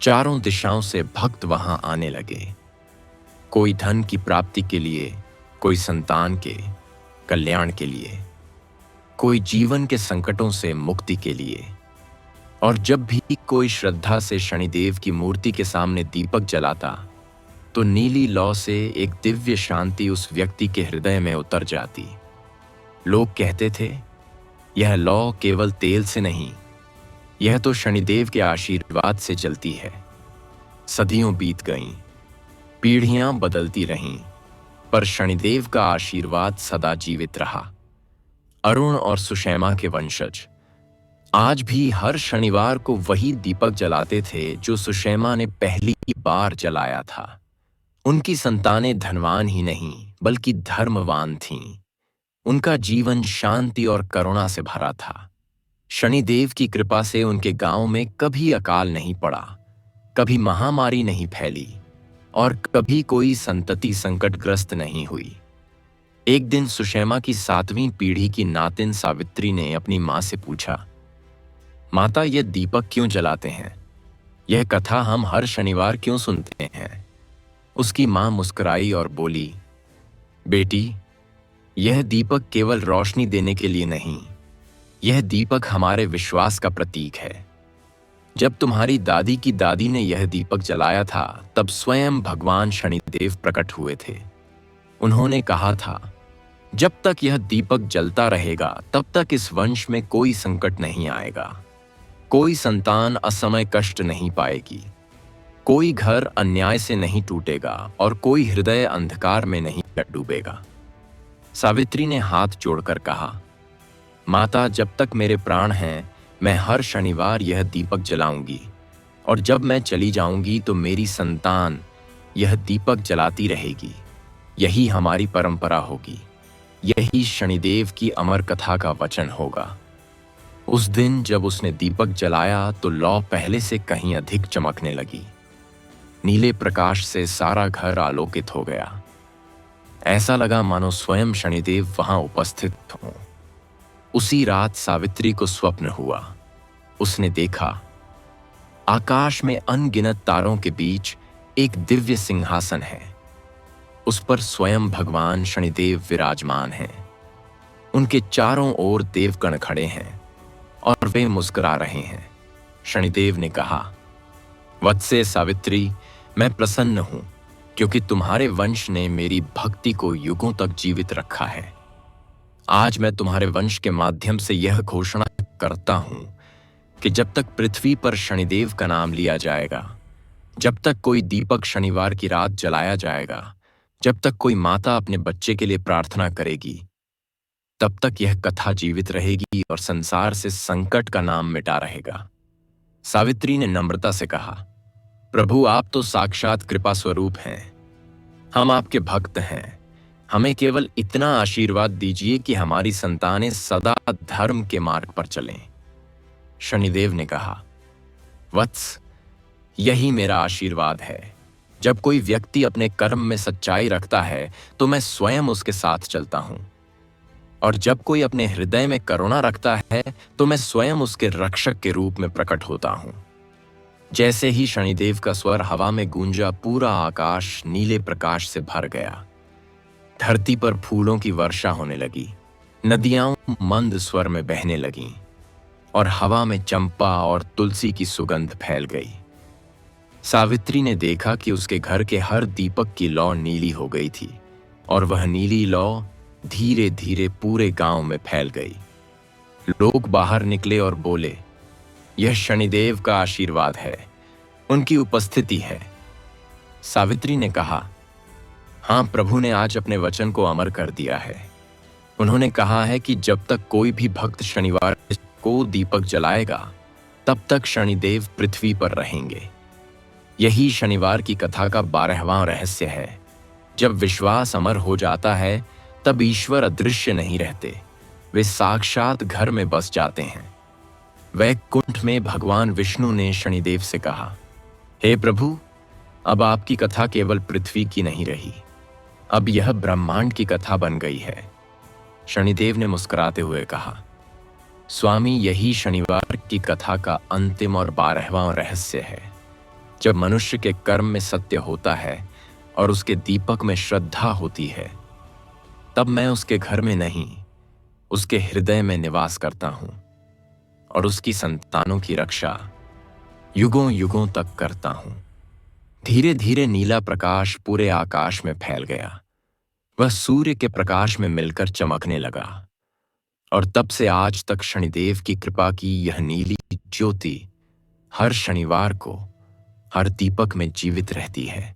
चारों दिशाओं से भक्त वहां आने लगे, कोई धन की प्राप्ति के लिए, कोई संतान के कल्याण के लिए, कोई जीवन के संकटों से मुक्ति के लिए। और जब भी कोई श्रद्धा से शनिदेव की मूर्ति के सामने दीपक जलाता, तो नीली लौ से एक दिव्य शांति उस व्यक्ति के हृदय में उतर जाती। लोग कहते थे, यह लौ केवल तेल से नहीं, यह तो शनिदेव के आशीर्वाद से जलती है। सदियों बीत गईं, पीढ़ियां बदलती रहीं, पर शनिदेव का आशीर्वाद सदा जीवित रहा। अरुण और सुषैमा के वंशज आज भी हर शनिवार को वही दीपक जलाते थे जो सुषैमा ने पहली बार जलाया था। उनकी संतानें धनवान ही नहीं, बल्कि धर्मवान थीं। उनका जीवन शांति और करुणा से भरा था। शनिदेव की कृपा से उनके गांव में कभी अकाल नहीं पड़ा कभी महामारी नहीं फैली और कभी कोई संतति संकटग्रस्त नहीं हुई। एक दिन सुषैमा की 7वीं पीढ़ी की नातिन सावित्री ने अपनी मां से पूछा, माता, ये दीपक क्यों जलाते हैं? यह कथा हम हर शनिवार क्यों सुनते हैं? उसकी मां मुस्कुराई और बोली, बेटी, यह दीपक केवल रोशनी देने के लिए नहीं, यह दीपक हमारे विश्वास का प्रतीक है। जब तुम्हारी दादी की दादी ने यह दीपक जलाया था, तब स्वयं भगवान शनिदेव प्रकट हुए थे। उन्होंने कहा था, जब तक यह दीपक जलता रहेगा तब तक इस वंश में कोई संकट नहीं आएगा, कोई संतान असमय कष्ट नहीं पाएगी, कोई घर अन्याय से नहीं टूटेगा और कोई हृदय अंधकार में नहीं डूबेगा। सावित्री ने हाथ जोड़कर कहा, माता, जब तक मेरे प्राण हैं मैं हर शनिवार यह दीपक जलाऊंगी, और जब मैं चली जाऊंगी तो मेरी संतान यह दीपक जलाती रहेगी। यही हमारी परंपरा होगी, यही शनिदेव की अमर कथा का वचन होगा। उस दिन जब उसने दीपक जलाया तो लौ पहले से कहीं अधिक चमकने लगी। नीले प्रकाश से सारा घर आलोकित हो गया। ऐसा लगा मानो स्वयं शनिदेव वहां उपस्थित हों। उसी रात सावित्री को स्वप्न हुआ। उसने देखा, आकाश में अनगिनत तारों के बीच एक दिव्य सिंहासन है। उस पर स्वयं भगवान शनिदेव विराजमान हैं। उनके चारों ओर देवगण खड़े हैं और वे मुस्कुरा रहे हैं। शनिदेव ने कहा, वत्से सावित्री, मैं प्रसन्न हूं क्योंकि तुम्हारे वंश ने मेरी भक्ति को युगों तक जीवित रखा है। आज मैं तुम्हारे वंश के माध्यम से यह घोषणा करता हूं कि जब तक पृथ्वी पर शनिदेव का नाम लिया जाएगा, जब तक कोई दीपक शनिवार की रात जलाया जाएगा, जब तक कोई माता अपने बच्चे के लिए प्रार्थना करेगी, तब तक यह कथा जीवित रहेगी और संसार से संकट का नाम मिटा रहेगा। सावित्री ने नम्रता से कहा, प्रभु, आप तो साक्षात कृपा स्वरूप हैं। हम आपके भक्त हैं। हमें केवल इतना आशीर्वाद दीजिए कि हमारी संतानें सदा धर्म के मार्ग पर चलें। शनिदेव ने कहा, वत्स, यही मेरा आशीर्वाद है। जब कोई व्यक्ति अपने कर्म में सच्चाई रखता है तो मैं स्वयं उसके साथ चलता हूं, और जब कोई अपने हृदय में करुणा रखता है तो मैं स्वयं उसके रक्षक के रूप में प्रकट होता हूं। जैसे ही शनिदेव का स्वर हवा में गूंजा, पूरा आकाश नीले प्रकाश से भर गया। धरती पर फूलों की वर्षा होने लगी, नदियां मंद स्वर में बहने लगीं और हवा में चंपा और तुलसी की सुगंध फैल गई। सावित्री ने देखा कि उसके घर के हर दीपक की लौ नीली हो गई थी और वह नीली लौ धीरे धीरे पूरे गांव में फैल गई। लोग बाहर निकले और बोले, यह शनिदेव का आशीर्वाद है, उनकी उपस्थिति है। सावित्री ने कहा, हाँ, प्रभु ने आज अपने वचन को अमर कर दिया है। उन्होंने कहा है कि जब तक कोई भी भक्त शनिवार को दीपक जलाएगा तब तक शनिदेव पृथ्वी पर रहेंगे। यही शनिवार की कथा का 12वां रहस्य है। जब विश्वास अमर हो जाता है तब ईश्वर अदृश्य नहीं रहते, वे साक्षात घर में बस जाते हैं। वैकुंठ में भगवान विष्णु ने शनिदेव से कहा, हे प्रभु, अब आपकी कथा केवल पृथ्वी की नहीं रही, अब यह ब्रह्मांड की कथा बन गई है। शनिदेव ने मुस्कुराते हुए कहा, स्वामी, यही शनिवार की कथा का अंतिम और 12वां रहस्य है। जब मनुष्य के कर्म में सत्य होता है और उसके दीपक में श्रद्धा होती है, तब मैं उसके घर में नहीं, उसके हृदय में निवास करता हूं और उसकी संतानों की रक्षा युगों युगों तक करता हूं। धीरे धीरे नीला प्रकाश पूरे आकाश में फैल गया। वह सूर्य के प्रकाश में मिलकर चमकने लगा और तब से आज तक शनिदेव की कृपा की यह नीली ज्योति हर शनिवार को हर दीपक में जीवित रहती है।